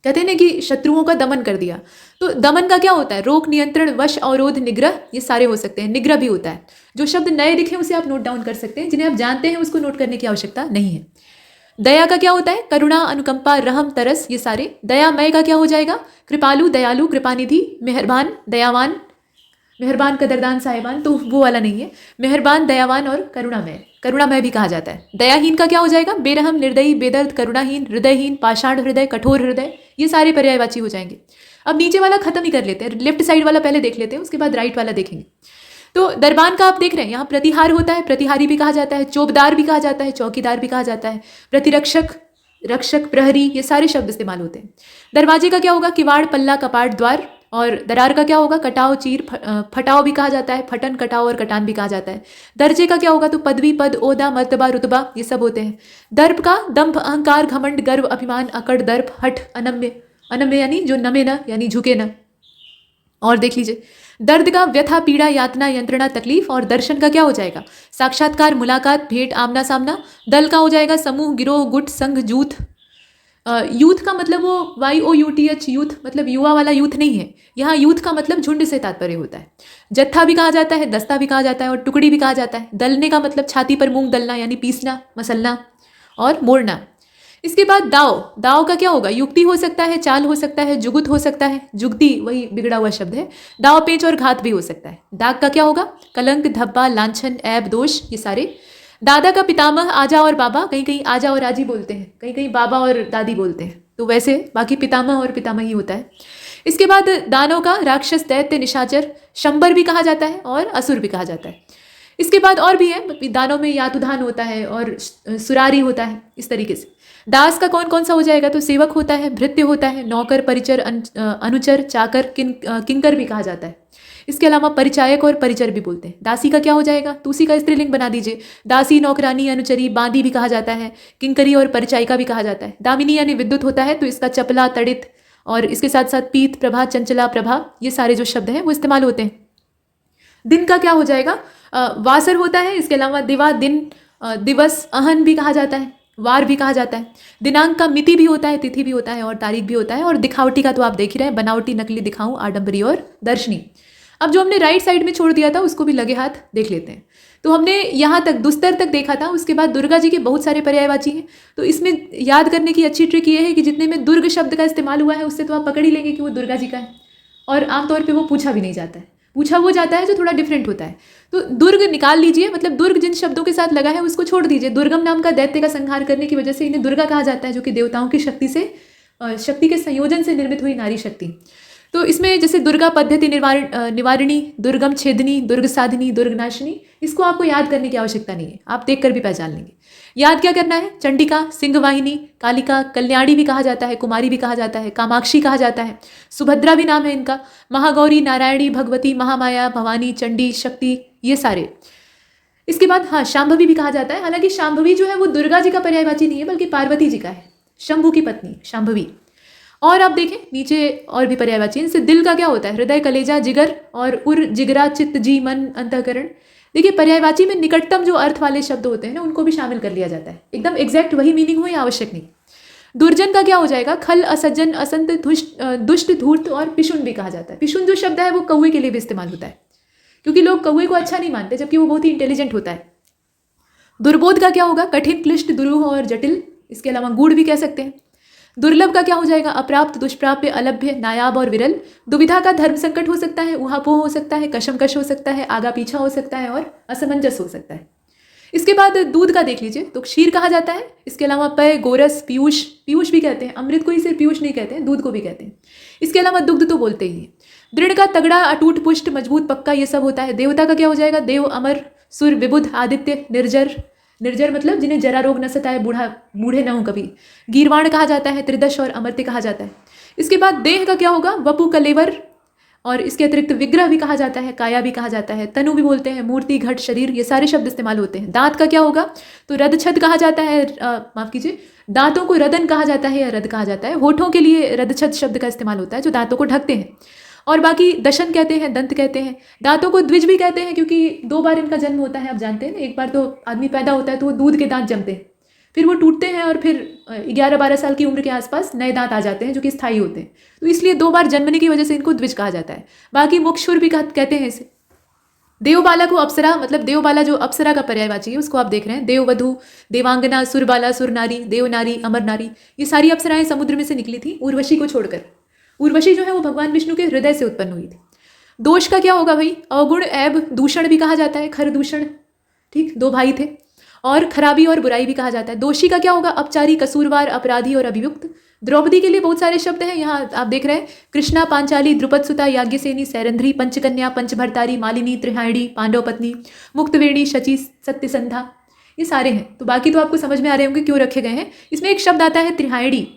कहते हैं ना कि शत्रुओं का दमन कर दिया, तो दमन का क्या होता है, रोक, नियंत्रण, वश, अवरोध, निग्रह, ये सारे हो सकते हैं। निग्रह भी होता है। जो शब्द नए दिखे उसे आप नोट डाउन कर सकते हैं, जिन्हें आप जानते हैं उसको नोट करने की आवश्यकता नहीं है। दया का क्या होता है, करुणा, अनुकंपा, रहम, तरस, ये सारे। दयामय का क्या हो जाएगा, कृपालु, दयालु, कृपानिधि, मेहरबान, दयावान, मेहरबान, कदरदान, साहिबान, तो वो वाला नहीं है। मेहरबान, दयावान और करुणामय, करुणामय भी कहा जाता है। दयाहीन का क्या हो जाएगा, बेरहम, निर्दयी, बेदर्द, करुणाहीन, हृदयहीन, पाषाण हृदय, कठोर हृदय, ये सारे पर्यायवाची हो जाएंगे। अब नीचे वाला खत्म ही कर लेते हैं, लेफ्ट साइड वाला पहले देख लेते हैं, उसके बाद राइट वाला देखेंगे। तो दरबान का आप देख रहे हैं, यहाँ प्रतिहार होता है, प्रतिहारी भी कहा जाता है, चौबदार भी कहा जाता है, चौकीदार भी कहा जाता है, प्रतिरक्षक, रक्षक, प्रहरी, ये सारे शब्द इस्तेमाल होते हैं। दरवाजे का क्या होगा, किवाड़, पल्ला, कपाट, द्वार। और दरार का क्या होगा, कटाव, चीर, फटाव भी कहा जाता है, फटन, कटाव और कटान भी कहा जाता है। दर्जे का क्या होगा, तो पदवी, पद, ओहदा, मर्तबा, रुतबा, ये सब होते हैं। दर्प का दंभ, अहंकार, घमंड, गर्व, अभिमान, अकड़, दर्प, हठ, अनम्य, अनम्य यानी जो नमे न, यानी झुके न। और देख लीजिए, दर्द का व्यथा, पीड़ा, यातना, यंत्रणा, तकलीफ। और दर्शन का क्या हो जाएगा, साक्षात्कार, मुलाकात, भेंट, आमना सामना। दल का हो जाएगा समूह, गिरोह, गुट, संघ, जूथ। यूथ का मतलब वो YOUTH, यूथ मतलब युवा वाला यूथ नहीं है, यहाँ यूथ का मतलब झुंड से तात्पर्य होता है। जत्था भी कहा जाता है, दस्ता भी कहा जाता है और टुकड़ी भी कहा जाता है। दलने का मतलब छाती पर मूंग दलना, यानी पीसना, मसलना और मोड़ना। इसके बाद दाव, दाव का क्या होगा, युक्ति हो सकता है, चाल हो सकता है, जुगुत हो सकता है, जुगती वही बिगड़ा हुआ शब्द है। दाव, पेच और घात भी हो सकता है। दाग का क्या होगा, कलंक, धब्बा, लांछन, ऐब, दोष, ये सारे। दादा का पितामह, आजा और बाबा, कहीं कहीं आजा और आजी बोलते हैं, कहीं कहीं बाबा और दादी बोलते हैं, तो वैसे बाकी पितामह और पितामही होता है। इसके बाद दानव का राक्षस, दैत्य, निशाचर, शंबर भी कहा जाता है और असुर भी कहा जाता है। इसके बाद और भी है, दानों में यातुधान होता है और सुरारी होता है, इस तरीके से। दास का कौन कौन सा हो जाएगा, तो सेवक होता है, भृत्य होता है, नौकर, परिचर, अनुचर, चाकर, किंकर भी कहा जाता है। इसके अलावा परिचायक और परिचर भी बोलते हैं। दासी का क्या हो जाएगा, तो उसी का स्त्रीलिंग बना दीजिए, दासी, नौकरानी, अनुचरी, बांदी भी कहा जाता है, किंकरी और परिचायिका भी कहा जाता है। दामिनी यानी विद्युत होता है, तो इसका चपला, तड़ित और इसके साथ साथ पीत, प्रभा, चंचला, प्रभा, ये सारे जो शब्द हैं वो इस्तेमाल होते हैं। दिन का क्या हो जाएगा, वासर होता है। इसके अलावा दिवा, दिन, दिवस, अहन भी कहा जाता है, वार भी कहा जाता है। दिनांक का मिति भी होता है, तिथि भी होता है और तारीख भी होता है। और दिखावटी का तो आप देख ही रहे हैं, बनावटी, नकली, दिखाऊं, आडंबरी और दर्शनी। अब जो हमने राइट साइड में छोड़ दिया था उसको भी लगे हाथ देख लेते हैं। तो हमने यहाँ तक दुस्तर तक देखा था, उसके बाद दुर्गा जी के बहुत सारे पर्यायवाची हैं। तो इसमें याद करने की अच्छी ट्रिक ये है कि जितने में दुर्ग शब्द का इस्तेमाल हुआ है उससे तो आप पकड़ ही लेंगे कि वो दुर्गा जी का है, और आमतौर पर वो पूछा भी नहीं जाता है, पूछा वो जाता है जो थोड़ा डिफरेंट होता है। तो दुर्ग निकाल लीजिए, मतलब दुर्ग जिन शब्दों के साथ लगा है उसको छोड़ दीजिए। दुर्गम नाम का दैत्य का संहार करने की वजह से इन्हें दुर्गा कहा जाता है, जो कि देवताओं की शक्ति के संयोजन से निर्मित हुई नारी शक्ति। तो इसमें जैसे दुर्गा पद्धति निवारिणी, दुर्गम छेदनी, दुर्ग साधिनी, दुर्गनाशिनी, इसको आपको याद करने की आवश्यकता नहीं है, आप देख कर भी पहचान लेंगे। याद क्या करना है, चंडिका, सिंहवाहिनी, कालिका, कल्याणी भी कहा जाता है, कुमारी भी कहा जाता है, कामाक्षी कहा जाता है, सुभद्रा भी नाम है इनका, महागौरी, नारायणी, भगवती, महामाया, भवानी, चंडी, शक्ति, ये सारे। इसके बाद हाँ, शांभवी भी कहा जाता है। हालांकि शांभवी जो है वो दुर्गा जी का पर्यायवाची नहीं है, बल्कि पार्वती जी का है, शंभु की पत्नी शांभवी। और आप देखें नीचे और भी पर्यायवाची, इनसे दिल का क्या होता है, हृदय, कलेजा, जिगर और उर, जिगरा, चित्त, जी, मन, अंतःकरण। देखिए पर्यायवाची में निकटतम जो अर्थ वाले शब्द होते हैं ना उनको भी शामिल कर लिया जाता है, एकदम एग्जैक्ट वही मीनिंग हो या आवश्यक नहीं। दुर्जन का क्या हो जाएगा, खल, असज्जन, असंत, दुष्ट, धूर्त और पिशुन भी कहा जाता है। पिशुन जो शब्द है वो कौवे के लिए भी इस्तेमाल होता है, क्योंकि लोग कौवे को अच्छा नहीं मानते जबकि वो बहुत ही इंटेलिजेंट होता है। दुर्बोध का क्या होगा, कठिन, क्लिष्ट, दुरूह और जटिल। इसके अलावा गूढ़ भी कह सकते हैं। दुर्लभ का क्या हो जाएगा, अप्राप्त, दुष्प्राप्य, अलभ्य, नायाब और विरल। दुविधा का धर्म संकट हो सकता है, ऊहापोह हो सकता है, कशमकश हो सकता है, आगा पीछा हो सकता है और असमंजस हो सकता है। इसके बाद दूध का देख लीजिए, तो क्षीर कहा जाता है। इसके अलावा पेय, गोरस, पीयूष, पीयूष भी कहते हैं, अमृत को ही सिर्फ पीयूष नहीं कहते हैं, दूध को भी कहते हैं। इसके अलावा दुग्ध तो बोलते ही हैं। दृढ़ का तगड़ा, अटूट, पुष्ट, मजबूत, पक्का, ये सब होता है। देवता का क्या हो जाएगा, देव, अमर, सुर, विबुध, आदित्य, निर्जर, निर्जर मतलब जिन्हें जरा रोग न सताए, बूढ़े न हो कभी। गीरवाण कहा जाता है, त्रिदश और अमर्त्य कहा जाता है। इसके बाद देह का क्या होगा, वपु, कलेवर, और इसके अतिरिक्त विग्रह भी कहा जाता है, काया भी कहा जाता है, तनु भी बोलते हैं, मूर्ति, घट, शरीर, ये सारे शब्द इस्तेमाल होते हैं। दांत का क्या होगा, तो रदछद कहा जाता है, माफ कीजिए, दांतों को रदन कहा जाता है या रद कहा जाता है। होठों के लिए रदछद शब्द का इस्तेमाल होता है जो दांतों को ढकते हैं। और बाकी दशन कहते हैं, दंत कहते हैं। दांतों को द्विज भी कहते हैं क्योंकि 2 बार इनका जन्म होता है, आप जानते हैं। एक बार तो आदमी पैदा होता है तो वो दूध के दांत जमते हैं, फिर वो टूटते हैं और फिर 11-12 साल की उम्र के आसपास नए दांत आ जाते हैं जो कि स्थायी होते हैं। तो इसलिए 2 बार जन्मने की वजह से इनको द्विज कहा जाता है। बाकी मुक्षुर भी कहते हैं इसे। देवबाला को अप्सरा, मतलब देवबाला जो अप्सरा का पर्यायवाची है उसको आप देख रहे हैं। देववधू, देवांगना, सुरबाला, सुरनारी, देवनारी, अमर नारी, ये सारी अप्सराएं समुद्र में से निकली थी उर्वशी को छोड़कर। उर्वशी जो है वो भगवान विष्णु के हृदय से उत्पन्न हुई थी। दोष का क्या होगा भाई? अवगुण, ऐब, दूषण भी कहा जाता है, खर दूषण, ठीक, 2 भाई थे। और खराबी और बुराई भी कहा जाता है। दोषी का क्या होगा? अपचारी, कसूरवार, अपराधी और अभियुक्त। द्रौपदी के लिए बहुत सारे शब्द हैं, यहाँ आप देख रहे हैं। कृष्णा, पांचाली, द्रुपद सुता, याज्ञसेनी, सैरंध्री, पंचकन्या, पंचभर्तारी, मालिनी, त्रिहायणी, पांडव पत्नी, मुक्तवेणी, शची, सत्यसंधा, ये सारे हैं। तो बाकी तो आपको समझ में आ रहे होंगे क्यों रखे गए हैं। इसमें एक शब्द आता है त्रिहायणी।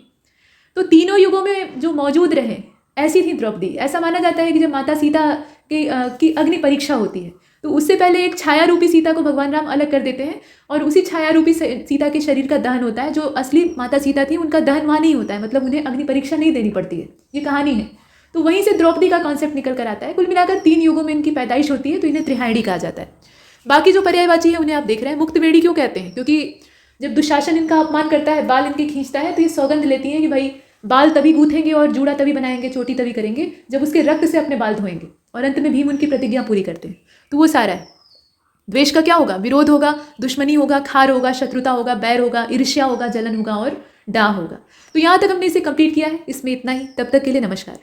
तो तीनों युगों में जो मौजूद रहे ऐसी थी द्रौपदी। ऐसा माना जाता है कि जब माता सीता की अग्नि परीक्षा होती है तो उससे पहले एक छाया रूपी सीता को भगवान राम अलग कर देते हैं और उसी छाया रूपी सीता के शरीर का दहन होता है। जो असली माता सीता थी उनका दहन वहाँ नहीं होता है, मतलब उन्हें अग्नि परीक्षा नहीं देनी पड़ती है। ये कहानी है। तो वहीं से द्रौपदी का कॉन्सेप्ट निकल कर आता है। कुल मिलाकर 3 युगों में इनकी पैदाइश होती है तो इन्हें त्रिहायणी कहा जाता है। बाकी जो पर्यायवाची है उन्हें आप देख रहे हैं। मुक्तवेणी क्यों कहते हैं? क्योंकि जब दुशासन इनका अपमान करता है, बाल इनके खींचता है, तो ये सौगंध लेती हैं कि भाई बाल तभी गूंथेंगे और जूड़ा तभी बनाएंगे, चोटी तभी करेंगे जब उसके रक्त से अपने बाल धोएंगे। और अंत में भीम उनकी प्रतिज्ञा पूरी करते हैं। तो वो सारा है। द्वेष का क्या होगा? विरोध होगा, दुश्मनी होगा, खार होगा, शत्रुता होगा, बैर होगा, ईर्ष्या होगा, जलन होगा और डाह होगा। तो यहाँ तक हमने इसे कंप्लीट किया है। इसमें इतना ही। तब तक के लिए नमस्कार।